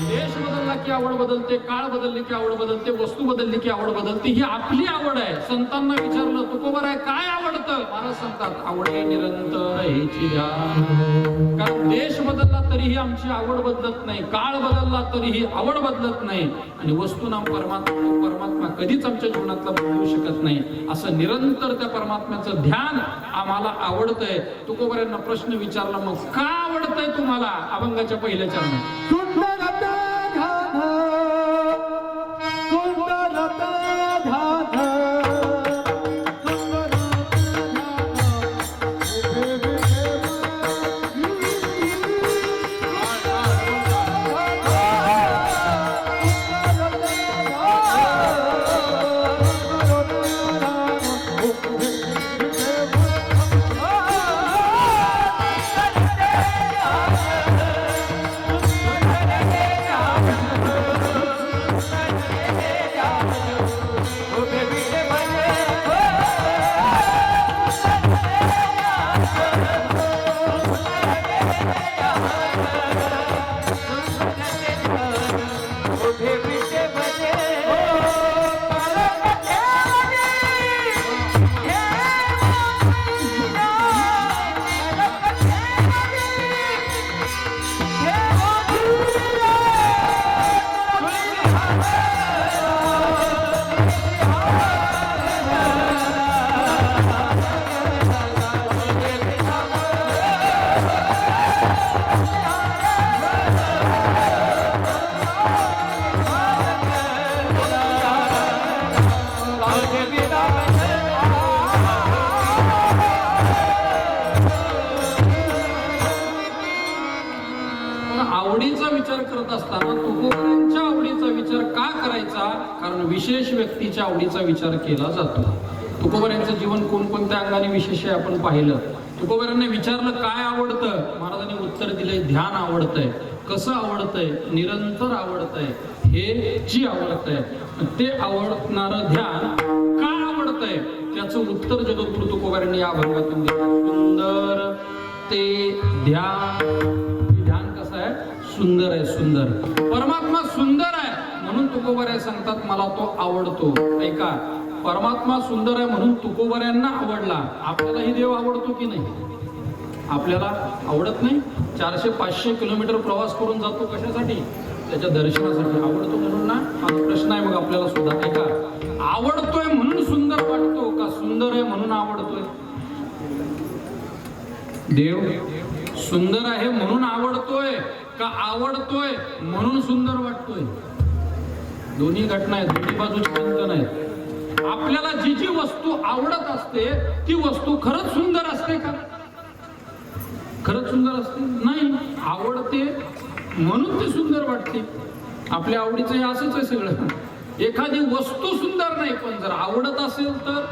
देश बदलला की आवड बदलते, काळ बदलली की आवड बदलते, वस्तू बदलली की आवड बदलते. ही आपली आवड आहे. संतांना विचारलं तुकोबर आहे काय आवडतं, महाराज सांगतात आवडे निरंतर हेची ध्यान. कारण देश बदलला तरीही आमची आवड बदलत नाही, काळ बदलला तरीही आवड बदलत नाही, आणि वस्तूनाम परमात्मा कधीच आमच्या जीवनातला बदलू शकत नाही. असं निरंतर त्या परमात्म्याचं ध्यान आम्हाला आवडतंय. तुकोबरांना प्रश्न विचारला, मग का आवडतंय तुम्हाला? अभंगाच्या पहिल्या चरणात आवडीचा विचार करत असताना तुकोबरांच्या आवडीचा विचार का करायचा? कारण विशेष व्यक्तीच्या आवडीचा विचार केला जातो. तुकोबरांचं जीवन कोणकोणत्या अंगाने विशेष आहे आपण पाहिलं. तुकोबरांना विचारलं काय आवडतं, महाराजांनी उत्तर दिलंय ध्यान आवडतंय. कसं आवडतंय? निरंतर आवडतंय. हे जी आवडतंय ते आवडणारं ध्यान का आवडतंय त्याचं उत्तर जगद्गुरु तुकोबरांनी या अभंगातून दिलं. सुंदर ते ध्यान. सुंदर आहे, सुंदर. परमात्मा सुंदर आहे म्हणून तुकोबराय सांगतात मला तो आवडतो. ऐका, परमात्मा सुंदर आहे म्हणून तुकोबऱ्यांना आवडला. आपल्यालाही देव आवडतो की नाही? आपल्याला आवडत नाही? 400-500 किलोमीटर प्रवास करून जातो कशासाठी? त्याच्या दर्शनासाठी. आवडतो म्हणून ना? हा प्रश्न आहे मग आपल्याला सुद्धा. ऐका, आवडतोय म्हणून सुंदर वाटतो का सुंदर आहे म्हणून आवडतोय? देव सुंदर आहे म्हणून आवडतोय का आवडतोय म्हणून सुंदर वाटतोय? दोन्ही घटना आहेत, दोन्ही बाजूची चिंतन आहेत. आपल्याला जी जी वस्तू आवडत असते ती वस्तू खरंच सुंदर असते का? खरंच सुंदर असते? नाही. आवडते म्हणून ती सुंदर वाटते. आपल्या आवडीचं हे असंच आहे सगळं. एखादी वस्तू सुंदर नाही पण जर आवडत असेल तर,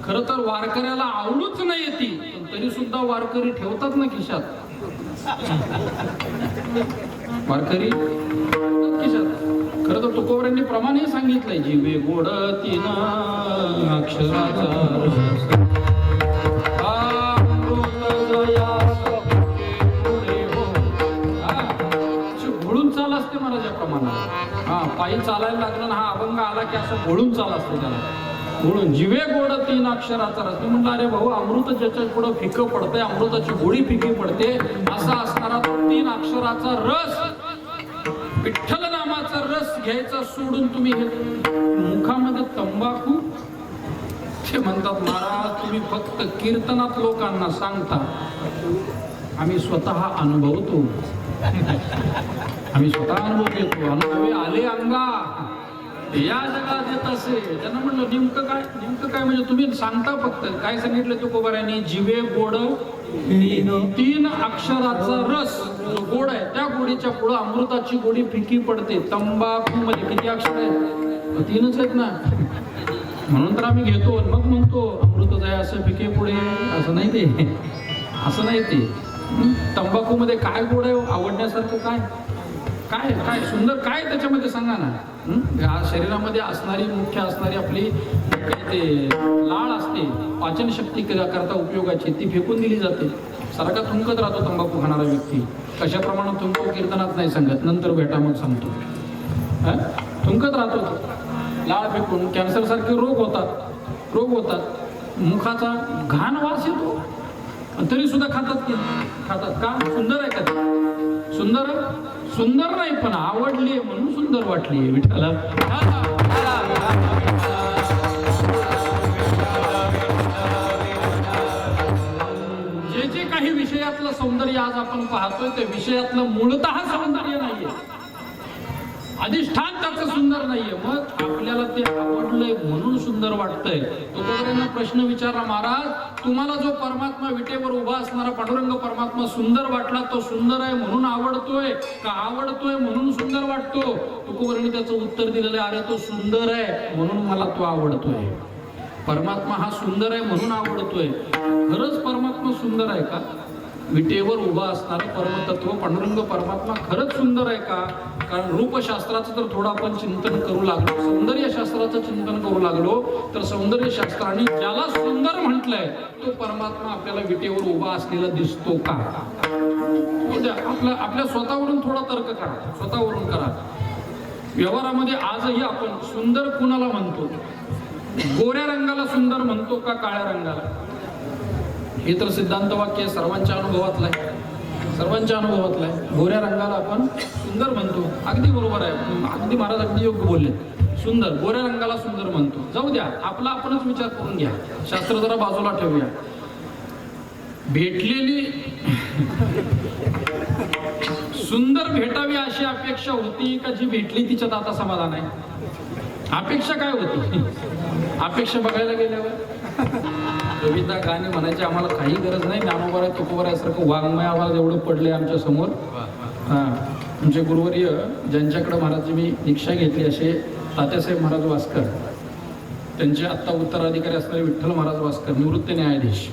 खरं तर वारकऱ्याला आवडूच नाही ती पण तरी सुद्धा वारकरी ठेवतात ना खिशात. वारकरी खिशात. खरं तर तुकोबरांनी प्रमाण हे सांगितलंय, जीवे गोड तीन अक्षराचा घोळून चाल असते महाराज या प्रमाणात. हा, पायी चालायला लागलं ना, हा अभंग आला की असं घोळून चाल असते त्याला. म्हणून जीवे गोड तीन अक्षराचा रस. मी म्हटलं अरे भाऊ, अमृत ज्याच्या पुढं फिकं पडतंय, अमृताची गोडी फिकी पडते, असा असणारा 3 अक्षराचा रस, विठ्ठल नामाचा रस घ्यायचा सोडून तुम्ही मुखामध्ये तंबाखू. ते म्हणतात महाराज तुम्ही फक्त कीर्तनात लोकांना सांगता, आम्ही स्वतः अनुभवतो. आम्ही स्वतः अनुभव घेतो. अनुभवी आले अंगा या जगात येत असे. त्यांना म्हणलं नेमकं काय? नेमकं काय म्हणजे तुम्ही सांगता फक्त. काय सांगितलं तुकोबरांनी? जीवे गोड 3 अक्षराचा रस जो गोड आहे त्या गोडीच्या पुढे अमृताची गोडी फिकी पडते. तंबाखू मध्ये किती अक्षर आहेत? 3च आहेत ना. म्हणून तर आम्ही घेतो मग म्हणतो अमृत आहे असं फिके पुढे. असं नाही ते, असं नाही ते. तंबाखू मध्ये काय गोड आहे? आवडण्यासारखं काय? काय काय सुंदर काय त्याच्यामध्ये सांगा ना. शरीरामध्ये असणारी मुख्य असणारी आपली काय ते लाळ असते, पाचन शक्ती करता उपयोगाची, ती फेकून दिली जाते. सारखा थुंकत राहतो तंबाखू खाणारा व्यक्ती. कशा प्रमाणात थुंकतो कीर्तनात नाही सांगत, नंतर भेटा मग सांगतो. थुंकत राहतो, लाळ फेकून. कॅन्सर सारखे रोग होतात, मुखाचा घाण वास येतो, तरी सुद्धा खातात का? सुंदर आहे का ते? सुंदर नाही, पण आवडली म्हणून सुंदर वाटली. विठ्ठला जे काही विषयातलं सौंदर्य आज आपण पाहतोय ते विषयातलं मूळतः सौंदर्य नाहीये, अधिष्ठान त्याचं सुंदर नाहीये. मग आपल्याला ते आवडलंय म्हणून सुंदर वाटतंय. तुकोबरायांना प्रश्न विचारला, महाराज तुम्हाला जो परमात्मा विटेवर उभा असणारा पांडुरंग परमात्मा सुंदर वाटला, तो सुंदर आहे म्हणून आवडतोय का आवडतोय म्हणून सुंदर वाटतो? तुकोबरांनी त्याचं उत्तर दिलेलं आहे, अरे तो सुंदर आहे म्हणून मला तो आवडतोय. परमात्मा हा सुंदर आहे म्हणून आवडतोय. खरंच परमात्मा सुंदर आहे का? विटेवर उभा असणारा परमतत्व पांडुरंग परमात्मा खरंच सुंदर आहे का? कारण रूपशास्त्राचं तर थोडं आपण चिंतन करू लागलो, सौंदर्य शास्त्राचं चिंतन करू लागलो, तर सौंदर्य शास्त्राने ज्याला सुंदर म्हटलंय तो परमात्मा आपल्याला विटेवर उभा असलेला दिसतो का? आपल्या स्वतःवरून थोडा तर्क करा, स्वतःवरून करा. व्यवहारामध्ये आजही आपण सुंदर कुणाला म्हणतो? गोऱ्या रंगाला सुंदर म्हणतो का काळ्या रंगाला? हे तर सिद्धांत वाक्य सर्वांच्या अनुभवातलं आहे. गोऱ्या रंगाला आपण सुंदर म्हणतो, अगदी बरोबर आहे, अगदी महाराज अगदी योग्य बोलले. सुंदर, गोऱ्या रंगाला सुंदर म्हणतो. जाऊ द्या, आपणच विचार करून घ्या, शास्त्र जरा बाजूला ठेवूया. भेटलेली सुंदर भेटावी अशी अपेक्षा होती का जी भेटली तिच्यात आता समाधान आहे? अपेक्षा काय होती? अपेक्षा बघायला गेल्यावर कविता गाणी म्हणायची आम्हाला काही गरज नाही. ज्ञानोबा तुकोबरायासारखं वाङ्मय आम्हाला एवढं पडले आमच्या समोर. आमचे गुरुवर्य ज्यांच्याकडे महाराजची मी दीक्षा घेतली असे तात्यासाहेब महाराज वास्कर, त्यांचे आत्ता उत्तराधिकारी असणारे विठ्ठल महाराज वास्कर, निवृत्त न्यायाधीश.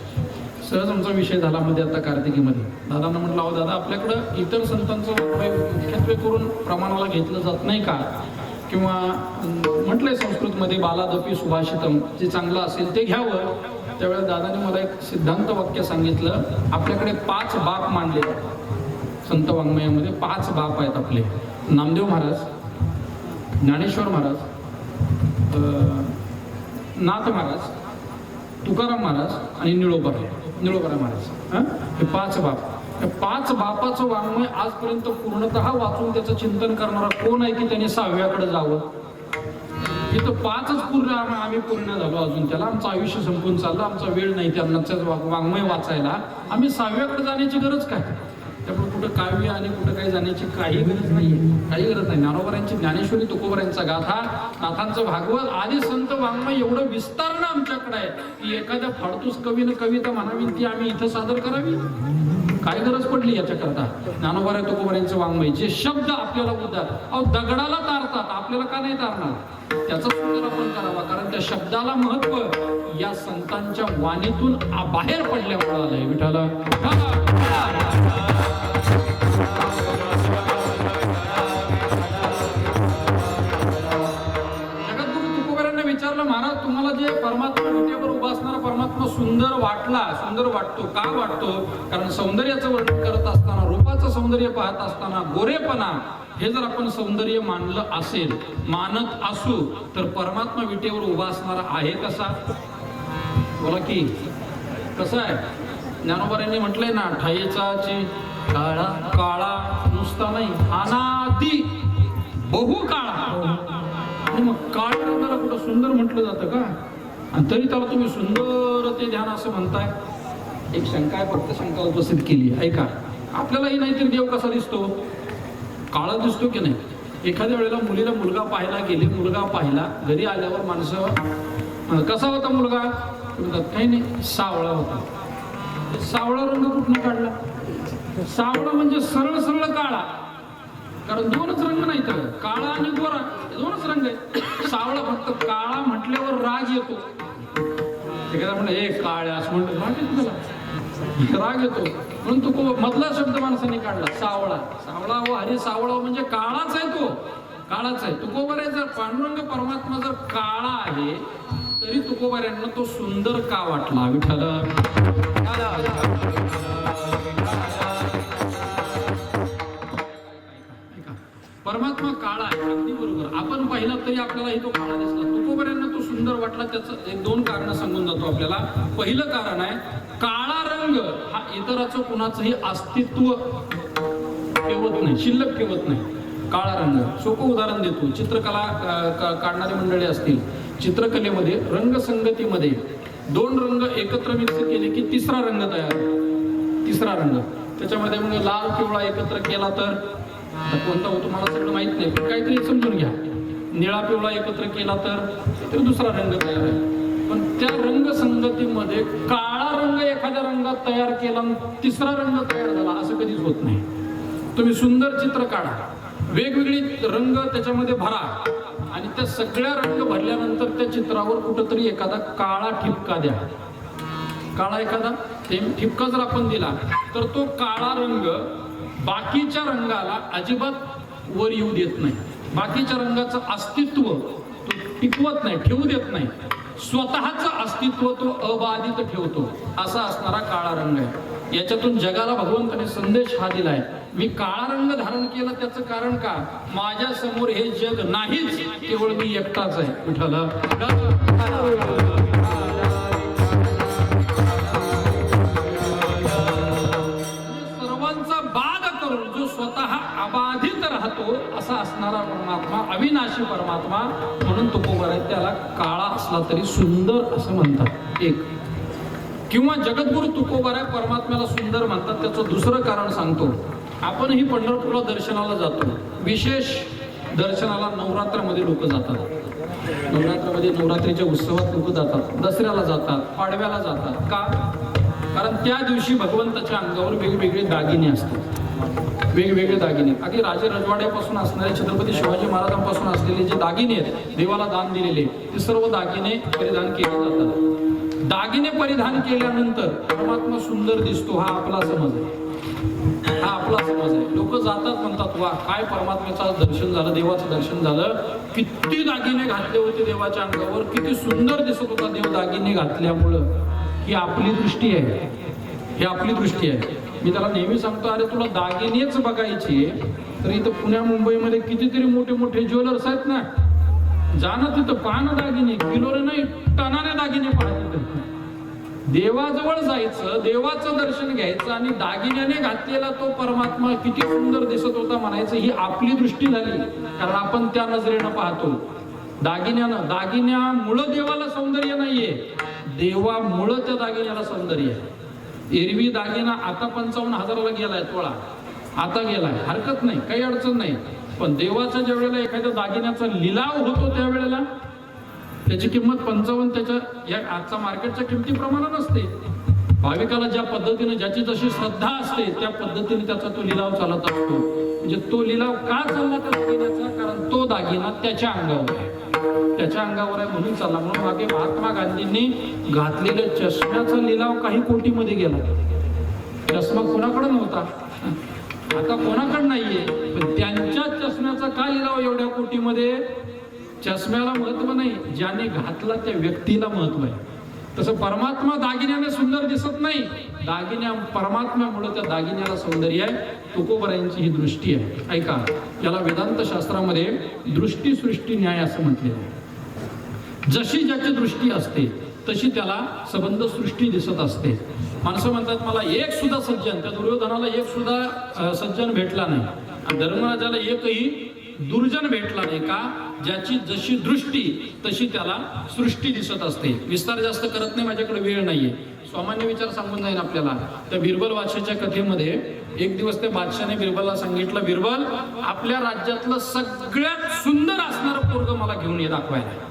सहज आमचा विषय झाला मध्ये आता कार्तिकीमध्ये. दादांना म्हटलं, अहो दादा आपल्याकडं इतर संतांचं मुख्यत्वे करून प्रमाणाला घेतलं जात नाही का? किंवा म्हटलंय संस्कृतमध्ये बालादपी सुभाषितम, जे चांगलं असेल ते घ्यावं. त्यावेळेस दादाने मला एक सिद्धांत वाक्य सांगितलं. आपल्याकडे 5 बाप मानले संत वाङ्मयामध्ये. 5 बाप आहेत आपले: नामदेव महाराज, ज्ञानेश्वर महाराज, नाथ महाराज, तुकाराम महाराज आणि निळोबा महाराज. हे 5 बाप. 5 बापाचं वाङ्मय आजपर्यंत पूर्णतः वाचून त्याचं चिंतन करणारा कोण आहे की त्याने 6व्याकडे जावं? इथं 5च पूर्ण आम्ही पूर्ण झालो अजून. त्याला आमचं आयुष्य संपून चाललं, आमचा वेळ नाही त्यांनाच वाङ्मय वाचायला. आम्ही 6व्याकडे जाण्याची गरज काय? त्यामुळे कुठं काव्य आणि कुठं काही जाण्याची काही गरज नाही. ज्ञानोबरायांची ज्ञानेश्वरी, तुकोबरायांचा गाथा, नाथांचं भागवत आदी संत वाङ्मय एवढं विस्तारणं आमच्याकडे आहे की एखाद्या फाडतूस कवीनं कविता म्हणावी ती आम्ही इथं सादर करावी? काय गरज पडली याच्याकरता? ज्ञानोबा तुकोबरायांचं वाङ्मय, जे शब्द आपल्याला उद्धार दगडाला तारतात, आपल्याला का नाही तारणार? त्याचा सुंदर आपण करावा, कारण त्या शब्दाला महत्व या संतांच्या वाणीतून बाहेर पडल्यामुळे आलंय. विठाला जगद्गुरु तुकोबरायांना विचारलं, महाराज तुम्हाला जे परमात्मा विटेवर उभा असणारा परमात्मा सुंदर वाटतो का वाटतो? कारण सौंदर्याचं वर्णन करत असताना, रूपाचं सौंदर्य पाहत असताना गोरेपणा हे जर आपण सौंदर्य मानत असू तर परमात्मा विटेवर उभा असणारा आहे कसा? बोला की कसा आहे? ज्ञानोबरांनी म्हटलंय ना, ठायेचाची काळा नुसता नाही, अनादी बहु काळा. आणि मग काळ्या रंगाला कुठं सुंदर म्हटलं जातं का? आणि तरी त्याला तुम्ही सुंदर ते ध्यान असं म्हणताय. एक शंका आहे, फक्त शंका उपस्थित केली. ऐका, आपल्यालाही नाहीतरी देव कसा दिसतो? काळा दिसतो की नाही? एखाद्या वेळेला मुलीला मुलगा पाहायला गेले, मुलगा पाहिला, घरी आल्यावर माणसं, कसा होता मुलगा? काही नाही, सावळा होता. सावळा रंग कुठून काढला? सावळा म्हणजे सरळ काळा. कारण 2च रंग नाही तर काळा आणि गोरा, 2च रंग आहे. सावळा फक्त काळा म्हटल्यावर राग येतो. एखादा म्हणलं हे काळ्या असं म्हणतो, राग येतो त्याला, राग येतो. म्हणून तो मधला शब्द माणसाने काढला, सावळा. हो हरी सावळा म्हणजे काळाच आहे, तो काळाच आहे. तुकोबरायांचा पांडुरंग परमात्मा जर काळा आहे तरी तुकोबरायांना तो सुंदर का वाटला? विठ्ठल परमात्मा परमात्मा काळा आहे, अगदी बरोबर. आपण पाहिला तरी आपल्यालाही तो काळा दिसला. तुकोबऱ्यांना तो सुंदर वाटला. त्याचं एक दोन कारण सांगून जातो आपल्याला. पहिलं कारण आहे, काळा रंग हा इतराचं कुणाचंही अस्तित्व ठेवत नाही, शिल्लक ठेवत नाही. काळा रंग सोपं उदाहरण देतो. चित्रकला काढणारी मंडळी असतील, चित्रकलेमध्ये रंगसंगतीमध्ये दोन रंग एकत्र मिक्स केले की तिसरा रंग तयार होतो. तिसरा रंग त्याच्यामध्ये मग लाल पिवळा एकत्र केला तर कोणता होतो मला सगळं माहित नाही, पण काहीतरी समजून घ्या. निळा पिवळा एकत्र केला तर दुसरा रंग तयार आहे. पण त्या रंगसंगतीमध्ये काळा रंग एखाद्या रंगात तयार केला तिसरा रंग तयार झाला असं कधीच होत नाही. तुम्ही सुंदर चित्र काढा, वेगवेगळी रंग त्याच्यामध्ये भरा आणि त्या सगळ्या रंग भरल्यानंतर त्या चित्रावर कुठंतरी एखादा काळा ठिपका द्या. काळा एखादा ठिपका जर आपण दिला तर तो काळा रंग बाकीच्या रंगाला अजिबात वर येऊ देत नाही. बाकीच्या रंगाचं अस्तित्व तो टिकवत नाही, ठेवू देत नाही. स्वतःचं अस्तित्व तो अबाधित ठेवतो. असा असणारा काळा रंग आहे. याच्यातून जगाला भगवंताने संदेश हा दिलाय. मी काळा रंग धारण केला त्याचं कारण का, माझ्या समोर हे जग नाहीच, केवळ मी एकटाच आहे. विठ्ठल सर्वांचा बाध करून जो स्वतः अबाधित राहतो असा असणारा परमात्मा, अविनाशी परमात्मा, म्हणून तुकोबर आहे त्याला काळा असला तरी सुंदर असं म्हणतात. एक किंवा जगद्गुरु तुकोबर आहे परमात्म्याला सुंदर म्हणतात. त्याचं दुसरं कारण सांगतो. आपणही पंढरपूरला दर्शनाला जातो. विशेष दर्शनाला नवरात्रामध्ये लोक जातात. नवरात्रामध्ये नवरात्रीच्या उत्सवात लोक जातात, दसऱ्याला जातात, पाडव्याला जातात. का? कारण त्या दिवशी भगवंताच्या अंगावर वेगवेगळे दागिने असतात. वेगवेगळे दागिने अगदी राजे रजवाड्यापासून असणारे, छत्रपती शिवाजी महाराजांपासून असलेले जे दागिने आहेत देवाला दान दिलेले, ते सर्व दागिने परिधान केले जातात. दागिने परिधान केल्यानंतर परमात्मा सुंदर दिसतो हा आपला समज आहे. हा आपला समज आहे. लोक जातात म्हणतात वा काय परमात्म्याचं दर्शन झालं, देवाचं दर्शन झालं, किती दागिने घातले होते देवाच्या अंगावर, किती सुंदर दिसत होता देव दागिने घातल्यामुळं. ही आपली दृष्टी आहे, ही आपली दृष्टी आहे. मी त्याला नेहमी सांगतो, अरे तुला दागिनेच बघायची तर इथं पुण्या मुंबईमध्ये कितीतरी मोठे मोठे ज्वेलर्स आहेत ना, जाणं तिथं पाहणं दागिने, किलोरे नाही टनाने दागिने पाहत. देवाजवळ जायचं, देवाचं दर्शन घ्यायचं आणि दागिन्याने घातलेला तो परमात्मा किती सुंदर दिसत होता म्हणायचं. ही आपली दृष्टी झाली, कारण आपण त्या नजरेनं पाहतो. दागिन्यानं, दागिन्यामुळं देवाला सौंदर्य नाहीये, देवामुळं त्या दागिन्याला सौंदर्य आहे. एरवी दागिना आता 55,000ला गेलाय तोळा, आता गेलाय, हरकत नाही, काही अडचण नाही. पण देवाच्या ज्या वेळेला एखाद्या दागिन्याचा लिलाव होतो त्यावेळेला त्याची किंमत 55, त्याच्या या आजच्या मार्केटच्या किमतीप्रमाणे नसते. भाविकाला ज्या पद्धतीने ज्याची जशी श्रद्धा असते त्या पद्धतीने त्याचा तो लिलाव चालत असतो. म्हणजे तो लिलाव का चालला त्या दागिन्याचा, कारण तो दागिना त्याच्या अंगावर आहे, त्याच्या अंगावर आहे म्हणून चालला. म्हणून मागे महात्मा गांधींनी घातलेल्या चष्म्याचा लिलाव काही कोटीमध्ये गेला. चष्मा कोणाकडे नव्हता, आता कोणाकडे नाहीये, पण त्यांच्या चष्म्याचा का लिलाव एवढ्या कोटीमध्ये. चष्म्याला महत्व नाही, ज्याने घातला त्या व्यक्तीला महत्व आहे. तसं परमात्मा दागिन्याने सुंदर दिसत नाही, दागिन्या परमात्म्यामुळे त्या दागिन्याला सौंदर्य आहे. तुकोबरायांची ही दृष्टी आहे. ऐका, याला वेदांत शास्त्रामध्ये दृष्टी सृष्टी न्याय असं म्हटलेलं आहे. जशी ज्याची दृष्टी असते तशी त्याला संबंध सृष्टी दिसत असते. माणसं म्हणतात मला एक सुद्धा सज्जन, त्या दुर्योधनाला एक सुद्धा सज्जन भेटला नाही, धर्मराजाला एकही दुर्जन भेटला नाही. का? ज्याची जशी दृष्टी तशी त्याला सृष्टी दिसत असते. विस्तार जास्त करत नाही, माझ्याकडे वेळ नाहीये. सामान्य विचार सांगून जाईल आपल्याला. त्या बिरबल बादशाच्या कथेमध्ये एक दिवस त्या बादशाने बिरबलला सांगितलं, बिरबल आपल्या राज्यातलं सगळ्यात सुंदर असणारं पोरग मला घेऊन ये दाखवायला.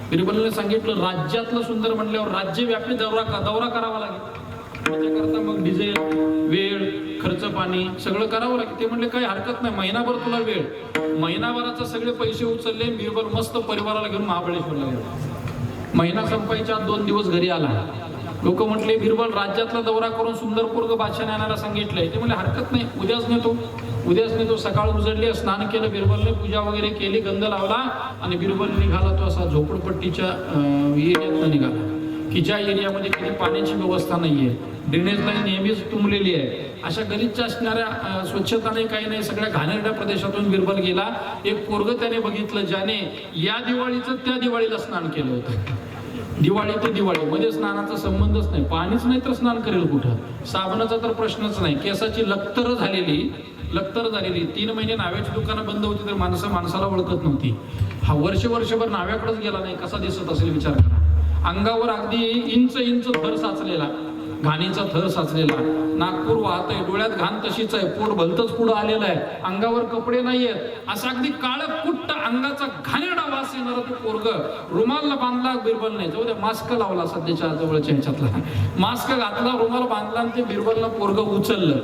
बिरबलने सांगितलं राज्यातलं सुंदर म्हणल्यावर राज्यव्यापी दौरा करावा लागेल. त्याच्याकरता मग डिझेल, वेळ, खर्च पाणी सगळं करावं लागेल. ते म्हणले काही हरकत नाही, महिनाभर तुला वेळ. महिनाभराचे सगळे पैसे उचलले, बिरबल मस्त परिवाराला घेऊन महाबळेश्वरला गेला. महिना संपायच्या 2 दिवस घरी आला. लोक म्हटले बिरबल राज्यातला दौरा करून सुंदर पोरग बादशाने आणायला सांगितलंय. ते म्हणले हरकत नाही, उद्याच नेतो. सकाळ उजडली, स्नान केलं बिरबलने, पूजा वगैरे केली, गंध लावला आणि बिरबल निघाला. तो असा झोपडपट्टीच्या एरियातनं निघाला. की ज्या एरियामध्ये कधी पाण्याची व्यवस्था नाहीये, ड्रेनेज लाईन नेहमीच तुंबलेली आहे, अशा गलिच्छ असणाऱ्या स्वच्छता नाही काही नाही, सगळ्या घाणेरड्या प्रदेशातून बिरबल गेला. एक पोरग त्याने बघितलं ज्याने या दिवाळीचं त्या दिवाळीला स्नान केलं होतं. दिवाळी ते दिवाळी मध्ये स्नानाचा संबंधच नाही, पाणीच नाही तर स्नान करेल कुठं, साबणाचा तर प्रश्नच नाही, केसाची लक्तर झालेली 3 महिने नाव्याची दुकानं बंद होती तर माणसाला ओळखत नव्हती. हा वर्षभर नाव्याकडेच गेला नाही, कसा दिसत असेल विचार करा. अंगावर अगदी इंच थर साचलेला, घाणीचा थर साचलेला, नागपूर वाहत आहे, डोळ्यात घाण तशीच आहे, पोट भलतच पुढं आलेलं आहे, अंगावर कपडे नाहीयेत, असा अगदी काळ कुट्ट अंगाचा घाणेरडा वास येणारा तो पोरग. रुमालला बांधला बिरबल नाही, जाऊ द्या मास्क लावला सध्याच्या जवळच्या ह्याच्यातला, मास्क घातला, रुमाल बांधला आणि ते बिरबलला पोरग उचललं.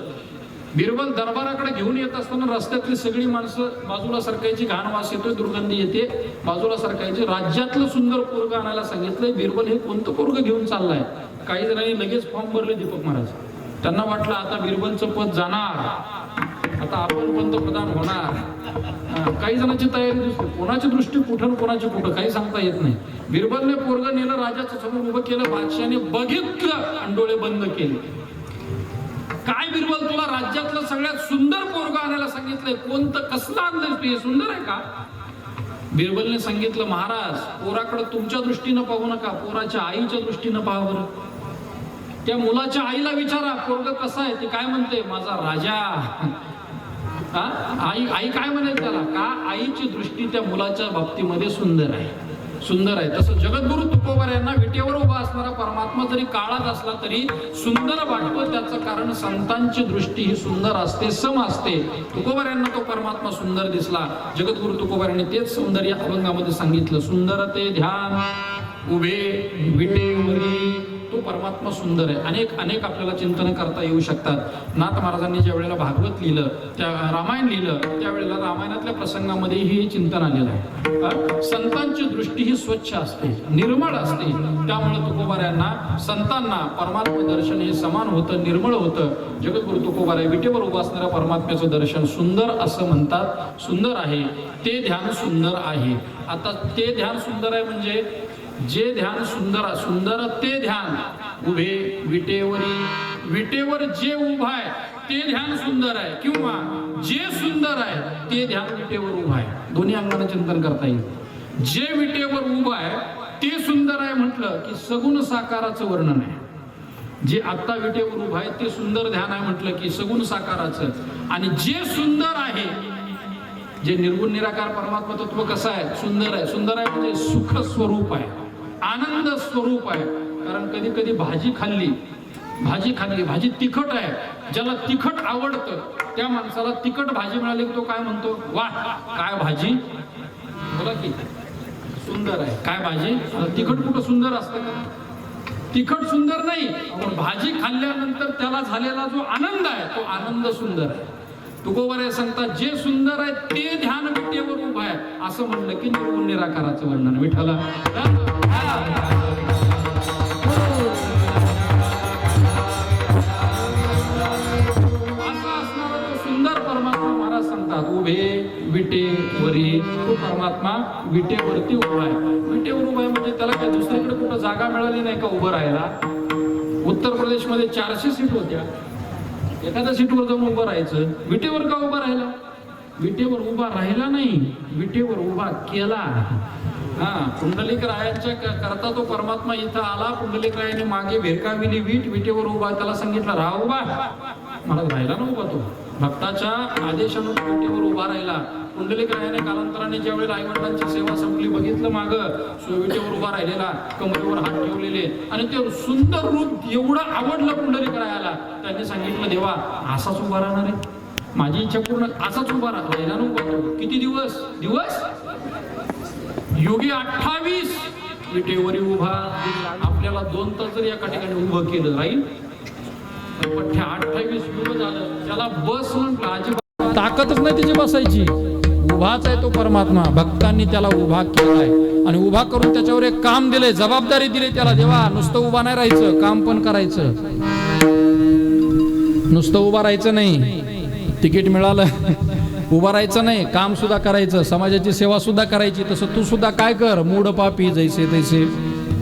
बिरबल दरबाराकडे घेऊन येत असताना रस्त्यातली सगळी माणसं बाजूला सरकायची, घाण वास येतोय, दुर्गंधी येते, बाजूला सरकायची. राज्यातलं सुंदर पोरग आणायला सांगितलंय. बिरबल हे कोणतं पोरग घेऊन चाललाय? काही जणांनी लगेच फॉर्म भरले दीपक महाराज. त्यांना वाटलं आता बिरबलचं पद जाणार, आता आपण पंतप्रधान होणार. काही जणांची तयारी दिसते, कोणाची दृष्टी कुठं कोणाची कुठं काही सांगता येत नाही. बिरबलने पोरग नेलं, राजाच्या समोर उभं केलं, बादशाने बघितलं आणि डोळे बंद केले. काय बिरबल, तुला राज्यातलं सगळ्यात सुंदर पोरग आणायला सांगितलंय, कोणतं कसलं आणलंय तू, हे सुंदर आहे का? बिरबलने सांगितलं, महाराज पोराकडे तुमच्या दृष्टीनं पाहू नका, पोराच्या आईच्या दृष्टीनं पाहा बरं. त्या मुलाच्या आईला विचारा पोरग कसं आहे, ते काय म्हणते, माझा राजा. आई काय म्हणेल त्याला? का आईची दृष्टी त्या मुलाच्या बाबतीमध्ये सुंदर आहे. तसं जगद्गुरु तुकोबर यांना विटेवर उभा असणारा परमात्मा जरी काळात असला तरी सुंदर वाटतो. त्याचं कारण संतांची दृष्टी ही सुंदर असते, सम असते. तुकोबर यांना तो परमात्मा सुंदर दिसला. जगद्गुरु तुकोबर यांनी तेच सौंदर्य अभंगामध्ये सांगितलं. सुंदर ते ध्यान उभे विटेवरी, तो परमात्मा सुंदर आहे. अनेक आपल्याला चिंतन करता येऊ शकतात. नाथ महाराजांनी ज्या वेळेला भागवत लिहिलं, त्या रामायण लिहिलं, त्यावेळेला रामायणातल्या प्रसंगामध्ये हे चिंतन आलेलं आहे. संतांची दृष्टी ही स्वच्छ असते, निर्मळ असते. त्यामुळे तुकोबाऱ्यांना संतांना परमात्मा दर्शन हे समान होतं, निर्मळ होतं. जगद्गुरु तुकोबाराय विटेवर उभा असणाऱ्या परमात्म्याचं दर्शन सुंदर असं म्हणतात. सुंदर आहे ते ध्यान सुंदर आहे. आता ते ध्यान सुंदर आहे म्हणजे जे ध्यान सुंदर ते ध्यान उभे विटेवरी, विटेवर जे उभा आहे ते ध्यान सुंदर आहे, किंवा जे सुंदर आहे ते ध्यान विटेवर उभा आहे. दोन्ही अंगाने चिंतन करता येईल. जे विटेवर उभा आहे ते सुंदर आहे म्हटलं की सगुण साकाराचं वर्णन आहे. जे आत्ता विटेवर उभा आहे ते सुंदर ध्यान आहे म्हटलं की सगुण साकाराचं. आणि जे सुंदर आहे, जे निर्गुण निराकार परमात्मा तत्व कसं आहे, सुंदर आहे. सुंदर आहे म्हणजे सुख स्वरूप आहे, आनंद स्वरूप आहे. कारण कधी कधी भाजी खाल्ली, भाजी तिखट आहे, ज्याला तिखट आवडतं त्या माणसाला तिखट भाजी मिळाली तो काय म्हणतो, वाह काय भाजी, बोला की सुंदर आहे. काय भाजी, तिखट कुठं सुंदर असतं का? तिखट सुंदर नाही, पण भाजी खाल्ल्यानंतर त्याला झालेला जो आनंद आहे तो आनंद सुंदर आहे. तुकोबाराय सांगतात जे सुंदर आहे ते ध्यान विटेवर उभं आहे. असं म्हणलं की निर्गुण निराकाराचं वर्णन विठ्ठला. असा असणारा तो सुंदर परमात्मा महाराज सांगतात उभे विटेवरी. तो परमात्मा विटेवरती उभा आहे. विटेवर उभा आहे म्हणजे त्याला काय दुसरीकडे कुठं जागा मिळाली नाही का उभं राहायला? उत्तर प्रदेशमध्ये 400 सीट होत्या, एखाद्या सीटवर जाऊन उभं राहायचं. विटेवर का उभा राहिला? विटेवर उभा राहिला नाही, विटेवर उभा केला. पुंडलिक रायांच्या करता तो परमात्मा इथं आला. पुंडलिक रायाने मागे भेरकाविली वीट, विटेवर उभा. त्याला सांगितलं राहा उभा. मला राहिला ना उभा. तो भक्ताच्या आदेशानं विटेवर उभा राहिला. पुंडलिक रायाने कालांतराने ज्या वेळेला आईवडिलांची सेवा संपली, बघितलं मागं विटेवर उभा राहिलेला, कमरेवर हात ठेवलेले, आणि ते सुंदर रूप एवढं आवडलं पुंडलिक रायाला. त्यांनी सांगितलं देवा असाच उभा राहणार आहे, माझी इच्छा पूर्ण, असाच उभा राहिला ना उभा. किती दिवस योगी 28 विटेवरी उभा. आपल्याला 2 तास जर एका ठिकाणी उभं केलं राहील, 28 युग झालं. त्याला बस म्हटलं, अजिबात ताकदच नाही त्याची बसायची. उभाच आहे तो परमात्मा. भक्तांनी त्याला उभा केलाय आणि उभा करून त्याच्यावर एक काम दिले, जबाबदारी दिली त्याला. देवा नुसतं उभा नाही राहायचं, काम पण करायचं. नुसतं उभा राहायचं नाही, तिकीट मिळालं उभा राहायचं नाही, काम सुद्धा करायचं, समाजाची सेवा सुद्धा करायची. तसं तू सुद्धा काय कर, मूड पापी जैसे तैसे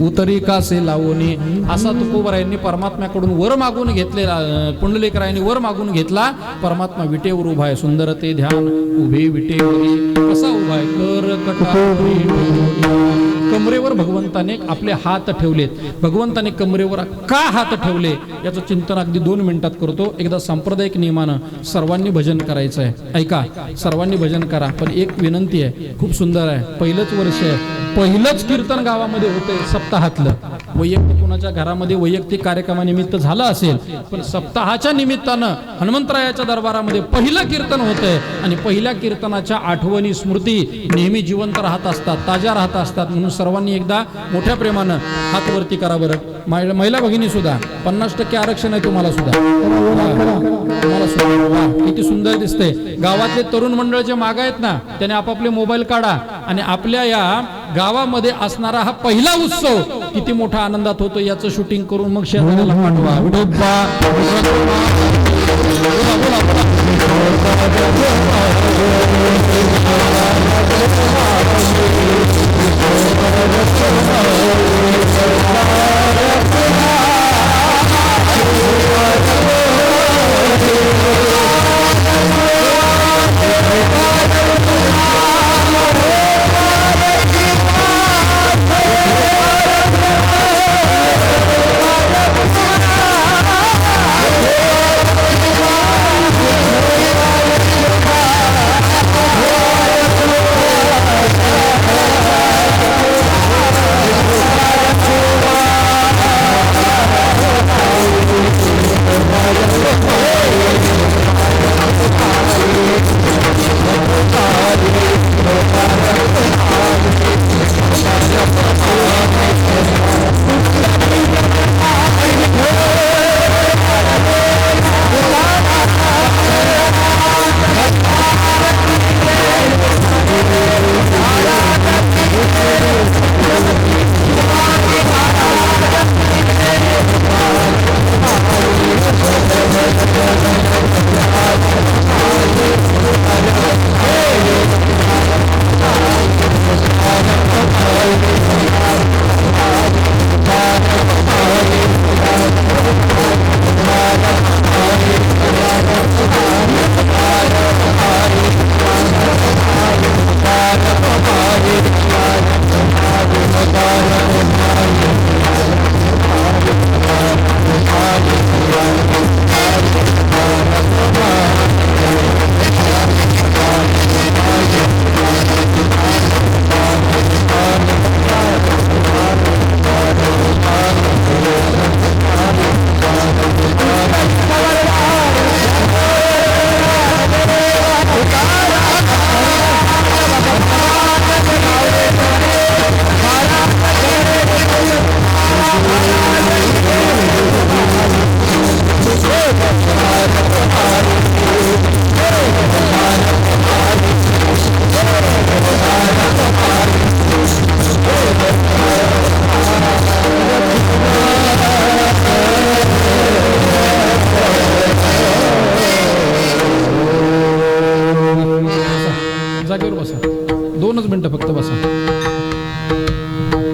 उतरी कासे लावणे, असा तुकोबरायांनी परमात्म्याकडून वर मागून घेतलेला. पुंडलिकरायांनी वर मागून घेतला. परमात्मा विटेवर उभा आहे. सुंदर ते ध्यान उभे विटेवरी. कसा उभा आहे? कर कटावरी कमरेवर भगवंताने आपले हात ठेवलेत. भगवंताने कमरेवर का हात ठेवले याचं चिंतन अगदी 2 मिनिटात करतो. एकदा सांप्रदायिक नियमानं सर्वांनी भजन करायचं आहे. ऐका, सर्वांनी भजन करा. पण एक विनंती आहे, खूप सुंदर आहे. पहिलंच वर्ष आहे, पहिलंच कीर्तन गावामध्ये होतंय सप्ताहातलं. वैयक्तिक कुणाच्या घरामध्ये वैयक्तिक कार्यक्रमानिमित्त झालं असेल, पण सप्ताहाच्या निमित्तानं हनुमंतरायाच्या दरबारामध्ये पहिलं कीर्तन होतंय. आणि पहिल्या कीर्तनाच्या आठवणी स्मृती नेहमी जिवंत राहत असतात, ताज्या राहत असतात. म्हणून सर्वांनी एकदा मोठ्या प्रेमानं हात वरती करा बरं. महिला भगिनी सुद्धा 50% आरक्षण आहे तुम्हाला सुद्धा. तुम्हाला सुद्धा वा, किती सुंदर दिसते. गावातले तरुण मंडळ जे माग आहेत ना, त्याने आपापले मोबाईल काढा आणि आपल्या या गावामध्ये असणारा हा पहिला उत्सव किती मोठा आनंदात होतो याचं शूटिंग करून मग शेजाऱ्याला पाठवा.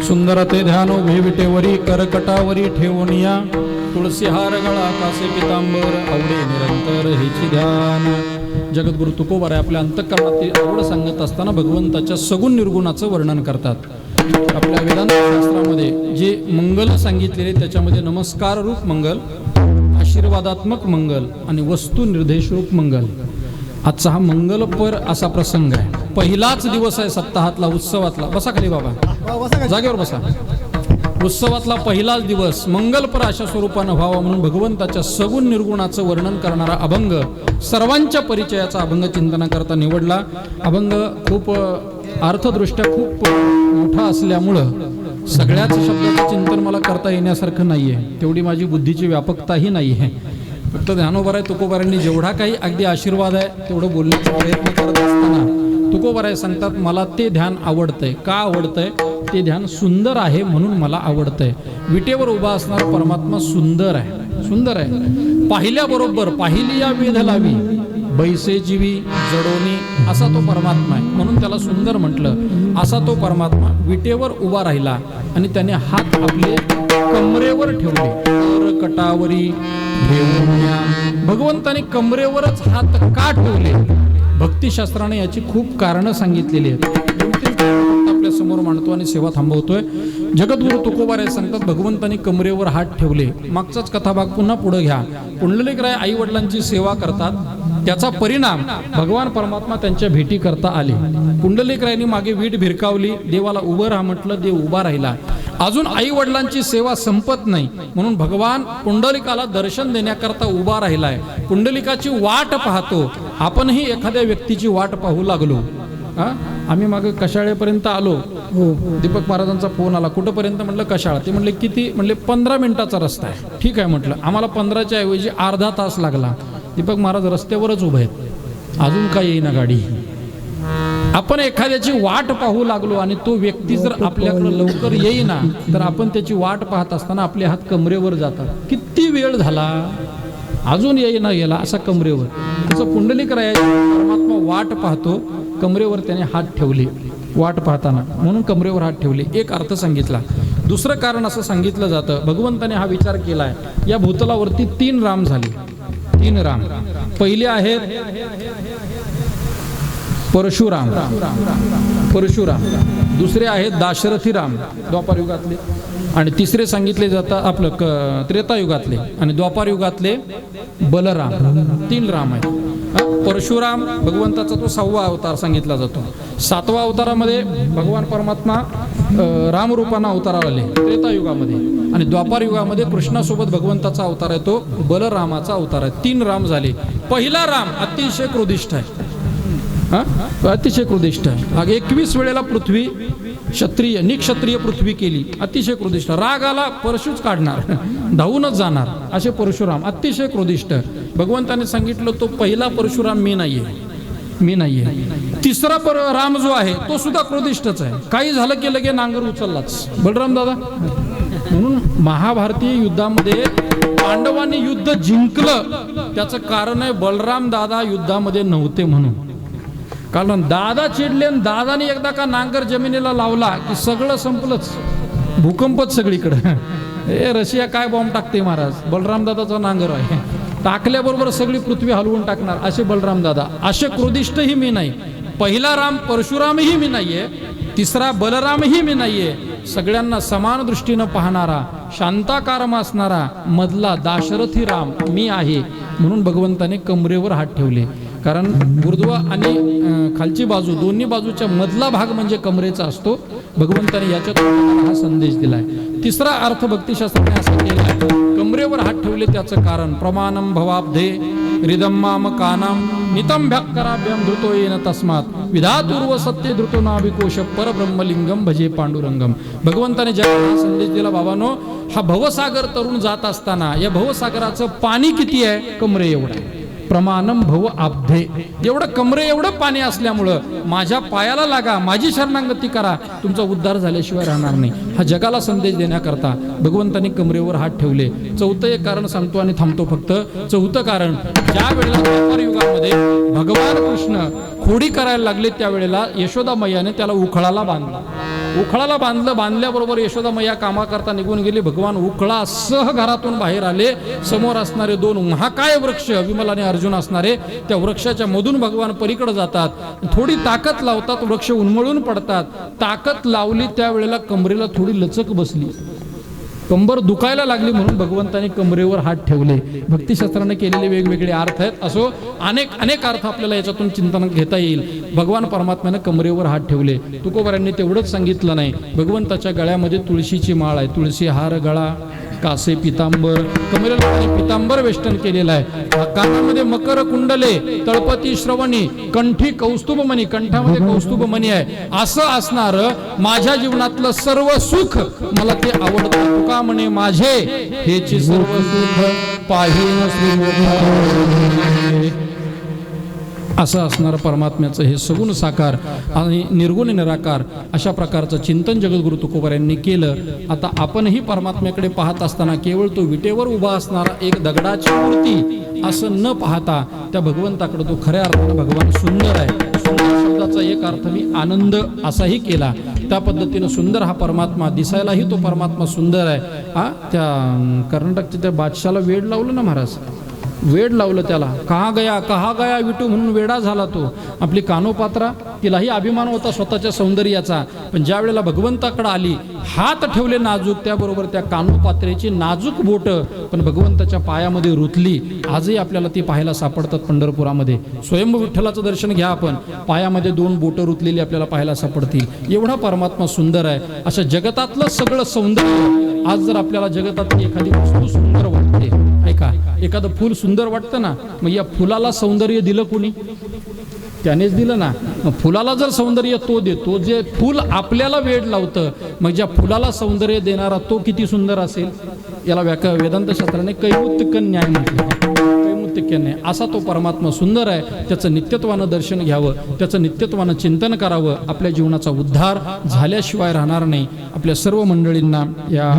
सुंदर ते ध्यान उभे विटेवरी करकटावरी ठेवूनिया तुळसी हार गळा कासे पितांबर आवडे निरंतर हेची ध्यान. जगद्गुरु तुकोबाराय आपल्या अंतःकरणातील आवड सांगत असताना भगवंताच्या सगुण निर्गुणाचं वर्णन करतात. आपल्या वेदांत शास्त्रामध्ये जे मंगल सांगितलेले त्याच्यामध्ये नमस्कार रूप मंगल, आशीर्वादात्मक मंगल आणि वस्तू निर्देश रूप मंगल. आजचा हा मंगलपर असा प्रसंग आहे. पहिलाच दिवस आहे सप्ताहातला, उत्सवातला. बसा खाली बाबा, जागेवर बसा. उत्सवातला पहिलाच दिवस मंगलपर अशा स्वरूपानं व्हावा म्हणून भगवंताच्या सगुण निर्गुणाचं वर्णन करणारा अभंग, सर्वांच्या परिचयाचा अभंग चिंतनाकरता निवडला. अभंग खूप अर्थदृष्ट्या खूप मोठा असल्यामुळं सगळ्याच शब्दाचं चिंतन मला करता येण्यासारखं नाहीये, तेवढी माझी बुद्धीची व्यापकताही नाही आहे. फक्त ज्ञानोबाराय तुकोबारायांनी जेवढा काही अगदी आशीर्वाद आहे तेवढं बोलण्याचा प्रयत्न करत असताना तुकोबाराय सांगतात, मला ते ध्यान आवडतंय. का आवडतंय? ते ध्यान सुंदर आहे म्हणून मला आवडतंय. विटेवर उभा असणारा परमात्मा सुंदर आहे, सुंदर आहे. पाहिल्याबरोबर पाहिली या वेध लावी, बैसे जीवी जडोनी असा तो परमात्मा आहे. म्हणून त्याला सुंदर म्हटलं. असा तो परमात्मा विटेवर उभा राहिला आणि त्याने हात आपले कमरेवर ठेवले. तर कटावरी ठेवून भगवंताने कमरेवरच हात का ठेवले? भक्तिशास्त्राने याची खूप कारणं सांगितलेली आहेत. आपल्या समोर मांडतो आणि सेवा थांबवतोय. जगद्गुरु तुकोबाराय सांगतात भगवंताने कमरेवर हात ठेवले. मागचाच कथाभाग पुन्हा पुढे घ्या. पुंडलिकराय आई वडिलांची सेवा करतात. त्याचा परिणाम भगवान परमात्मा त्यांच्या भेटी करता आले. पुंडलिकरायांनी मागे वीट भिरकावली. देवाला उभं राहा म्हटलं. देव उभा राहिला. अजून आई वडिलांची सेवा संपत नाही म्हणून भगवान पुंडलिकाला दर्शन देण्याकरता उभा राहिलाय. पुंडलिकाची वाट पाहतो. आपणही एखाद्या व्यक्तीची वाट पाहू लागलो. आम्ही मागे कशाळेपर्यंत आलो. हो, दीपक महाराजांचा फोन आला. कुठंपर्यंत म्हटलं कशाळा. ते म्हणले किती? म्हणले 15 मिनिटाचा रस्ता आहे. ठीक आहे म्हटलं. आम्हाला 15च्या ऐवजी अर्धा तास लागला. दीपक महाराज रस्त्यावरच उभे आहेत. अजून काय येईना गाडी. आपण एखाद्याची वाट पाहू लागलो आणि तो व्यक्ती जर आपल्याकडे लवकर येईना तर आपण त्याची वाट पाहत असताना आपले हात कमरेवर जातात. किती वेळ झाला अजून येईना गेला असा कमरेवर. त्याचं पुंडलिकराय परमात्मा वाट पाहतो. कमरेवर त्याने हात ठेवले वाट पाहताना म्हणून कमरेवर हात ठेवले. एक अर्थ सांगितला. दुसरं कारण असं सांगितलं जातं भगवंताने हा विचार केलाय या भूतलावरती 3 राम झाले. 3 राम. पहिले आहेत परशुराम. दुसरे आहेत दाशरथी राम द्वापार युगातले आणि तिसरे सांगितले जातात आपलं त्रेतायुगातले आणि द्वापार युगातले बलराम. 3 राम आहेत. परशुराम भगवंताचा तो 6वा अवतार सांगितला जातो. 7व्या अवतारामध्ये भगवान परमात्मा रामरूपानं अवताराला आले त्रेतायुगामध्ये आणि द्वापार युगामध्ये कृष्णासोबत भगवंताचा अवतार आहे तो बलरामाचा अवतार आहे. 3 राम झाले. पहिला राम अतिशय क्रोधिष्ठ आहे. अतिशय क्रोधिष्ठ आहे. 21 वेळेला पृथ्वी क्षत्रिय निक्षत्रिय पृथ्वी केली. अतिशय क्रोधिष्ठ. राग आला परशुच काढणार धावूनच जाणार असे परशुराम अतिशय क्रोधिष्ठ. भगवंताने सांगितलं तो पहिला परशुराम मी नाहीये. तिसरा राम जो आहे तो सुद्धा क्रोधिष्ठच आहे. काही झालं की लगे नांगर उचललाच बलराम दादा. म्हणून महाभारतीय युद्धामध्ये पांडवांनी युद्ध जिंकलं त्याचं कारण आहे बलराम दादा युद्धामध्ये नव्हते म्हणून. कारण दादा चिडले आणि दादाने एकदा का नांगर जमिनीला लावला की सगळं संपलंच. भूकंपच सगळीकडे. रशिया काय बॉम्ब टाकते महाराज. बलराम दादाचा नांगर आहे. टाकल्याबरोबर सगळी पृथ्वी हलवून टाकणार असे बलराम दादा. असे क्रोधिष्ठही मी नाही. पहिला राम परशुरामही मी नाहीये. तिसरा बलरामही मी नाहीये. सगळ्यांना समान दृष्टीनं पाहणारा शांताकारम असणारा मधला दाशरथी राम मी आहे. म्हणून भगवंताने कमरेवर हात ठेवले. कारण ऊर्ध्व आणि खालची बाजू दोन्ही बाजूच्या मधला भाग म्हणजे कमरेचा असतो. भगवंताने याच्यातून हा संदेश दिलाय. तिसरा अर्थ भक्तिशास्त्राने असा केलाय कमरेवर हात ठेवले त्याचं कारण प्रमाणम भवाब्धे रिदम्माम कानाम नितम भ्याकराभ्याम धृतो येन तस्मात विधातूर्व सत्य धृतो नाभिकोश परब्रह्मलिंगम भजे पांडुरंगम. भगवंताने जगाला संदेश दिला बाबांनो हा भवसागर तरुण जात असताना या भवसागराचं पाणी किती आहे? कमरे एवढं. प्रमाणम भव आब्धे एवढं कमरे एवढं पाणी असल्यामुळं माझ्या पायाला लागा माझी शरणागती करा तुमचा उद्धार झाल्याशिवाय राहणार नाही. हा जगाला संदेश देण्याकरता भगवंतांनी कमरेवर हात ठेवले. चौथं एक कारण सांगतो आणि थांबतो फक्त. चौथं कारण ज्या वेळेला द्वापार युगामध्ये भगवान कृष्ण खोडी करायला लागले त्यावेळेला यशोदा मैयाने त्याला उखळाला बांधला. उखळाला बांधल्याबरोबर यशोदा मैया कामाकरता निघून गेली. भगवान उखळा सह घरातून बाहेर आले. समोर असणारे 2 महाकाय वृक्ष विमल आणि अर्जुन असणारे त्या वृक्षाच्या मधून भगवान पलीकडे जातात. थोडी ताकद लावतात वृक्ष उन्मळून पडतात. ताकद लावली त्यावेळेला कमरेला थोडी लचक बसली. कंबर दुखायला लागली म्हणून भगवंताने कमरेवर हात ठेवले. भक्तिशास्त्राने केलेले वेगवेगळे अर्थ आहेत. असो अनेक अर्थ आपल्याला याच्यातून चिंतन घेता येईल. भगवान परमात्म्याने कमरेवर हात ठेवले. तुकोबारांनी तेवढंच सांगितलं नाही. भगवंताच्या गळ्यामध्ये तुळशीची माळ आहे. तुळशी हार गळा कासे पितांबर कमरेला पितांबर वेष्टन केलेलं आहे. कानामध्ये मकर कुंडले तळपती श्रवणी कंठी कौस्तुभमणी कंठामध्ये कौस्तुभमणी आहे. असं असणार माझ्या जीवनातलं सर्व सुख मला ते आवडतं. तुका म्हणे माझे हेची सर्व सुख पाहिन श्रीमुख. असं असणारं परमात्म्याचं हे सगुण साकार आणि निर्गुण निराकार अशा प्रकारचं चिंतन जगद्गुरु तुकोबर यांनी केलं. आता आपणही परमात्म्याकडे पाहत असताना केवळ तो विटेवर उभा असणारा एक दगडाची मूर्ती असं न पाहता त्या भगवंताकडे तो खऱ्या अर्थानं भगवान सुंदर आहे. सुंदर शब्दाचा एक अर्थ मी आनंद असाही केला. त्या पद्धतीनं सुंदर हा परमात्मा, दिसायलाही तो परमात्मा सुंदर आहे. त्या कर्नाटकच्या त्या बादशाला वेड लावलं ना महाराज, वेड लावलं त्याला. कहा गया विटू म्हणून वेडा झाला तो. आपली कानोपात्रा, तिलाही अभिमान होता स्वतःच्या सौंदर्याचा, पण ज्या वेळेला भगवंताकडे आली, हात ठेवले नाजूक, त्याबरोबर त्या कानोपात्रेची नाजूक बोट पण भगवंताच्या पायामध्ये रुतली. आजही आपल्याला ती पाहायला सापडतात पंढरपुरामध्ये. स्वयंभू विठ्ठलाचं दर्शन घ्या आपण, पायामध्ये 2 बोटं रुतलेली आपल्याला पाहायला सापडतील. एवढा परमात्मा सुंदर आहे. अशा जगतातलं सगळं सौंदर्य आज जर आपल्याला जगतातली एखादी वस्तू सुंदर वाटते, ऐका, एखादं फूल सुंदर वाटतं ना, मग या फुलाला सौंदर्य दिलं कोणी? त्यानेच दिलं ना. मग फुलाला जर सौंदर्य तो देतो, जे फूल आपल्याला वेड लावतं, मग ज्या फुलाला सौंदर्य देणारा तो किती सुंदर असेल? याला वेदांत शास्त्राने कैमुत्तिक न्याय म्हटलं. कैमुत्तिक न्याय असा तो परमात्मा सुंदर आहे. त्याचं नित्यत्वानं दर्शन घ्यावं, त्याचं नित्यत्वानं चिंतन करावं. आपल्या जीवनाचा उद्धार झाल्याशिवाय राहणार नाही. आपल्या सर्व मंडळींना या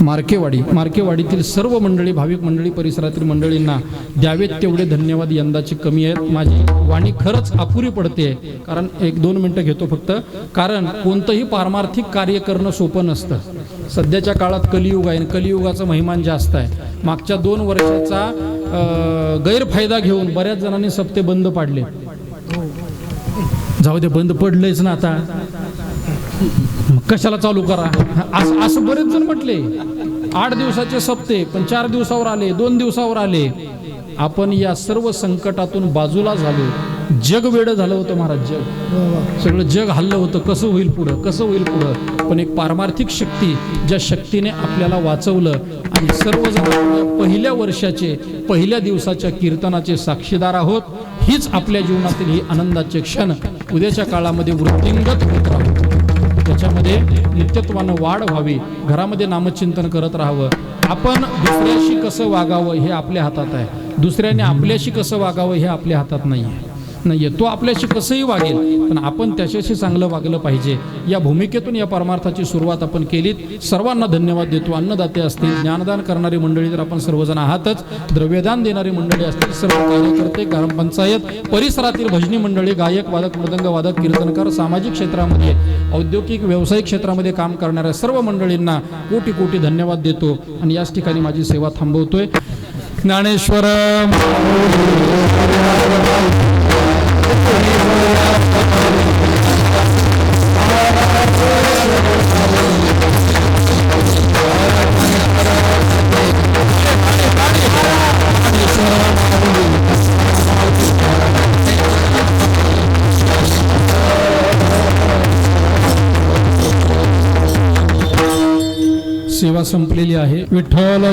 मार्केवाडीतील सर्व मंडळी, भाविक मंडळी, परिसरातील मंडळींना द्यावेत तेवढे धन्यवाद यंदाची कमी आहेत. माझी वाणी खरंच अपुरी पडते, कारण 1-2 मिनटं घेतो फक्त. कारण कोणतंही पारमार्थिक कार्य करणं सोपं नसतं. सध्याच्या काळात कलियुग आहे, कलियुगाचं महिमान जास्त आहे. मागच्या 2 वर्षाचा गैरफायदा घेऊन बऱ्याच जणांनी सप्ते बंद पाडले. जाऊ दे, बंद पडलंयच ना आता, कशाला चालू करा, असं बरेच जण म्हटले. 8 दिवसाचे सप्ते पण 4 दिवसावर आले, 2 दिवसावर आले. आपण या सर्व संकटातून बाजूला झालो. जग वेडं झालं होतं महाराज, जग सगळं जग हल्लं होतं. कसं होईल पुढं. पण एक पारमार्थिक शक्ती, ज्या शक्तीने आपल्याला वाचवलं. आणि सर्वजण पहिल्या वर्षाचे, पहिल्या दिवसाच्या कीर्तनाचे साक्षीदार आहोत. हीच आपल्या जीवनातील ही आनंदाचे क्षण उद्याच्या काळामध्ये वृद्धिंगत होत राहू. त्याच्यामध्ये नित्यत्वानं वाढ व्हावी. घरामध्ये नामचिंतन करत राहावं. आपण दुसऱ्याशी कसं वागावं हे आपल्या हातात आहे. दुसऱ्याने आपल्याशी कसं वागावं हे आपल्या हातात नाहीये. तो आपल्याशी कसंही वागेल, पण आपण त्याच्याशी चांगलं वागलं पाहिजे. या भूमिकेतून या परमार्थाची सुरुवात आपण केलीत. सर्वांना धन्यवाद देतो. अन्नदाते असतील, ज्ञानदान करणारी मंडळी तर आपण सर्वजण आहातच, द्रव्यदान देणारी मंडळी असतील, सर्व कार्यकर्ते, ग्रामपंचायत, परिसरातील भजनी मंडळी, गायक, वादक, मृदंग वादक, कीर्तनकार, सामाजिक क्षेत्रामध्ये, औद्योगिक, व्यावसायिक क्षेत्रामध्ये काम करणाऱ्या सर्व मंडळींना कोटी कोटी धन्यवाद देतो. आणि याच ठिकाणी माझी सेवा थांबवतोय. ज्ञानेश्वर सेवा संपलेली आहे. विठ्ठल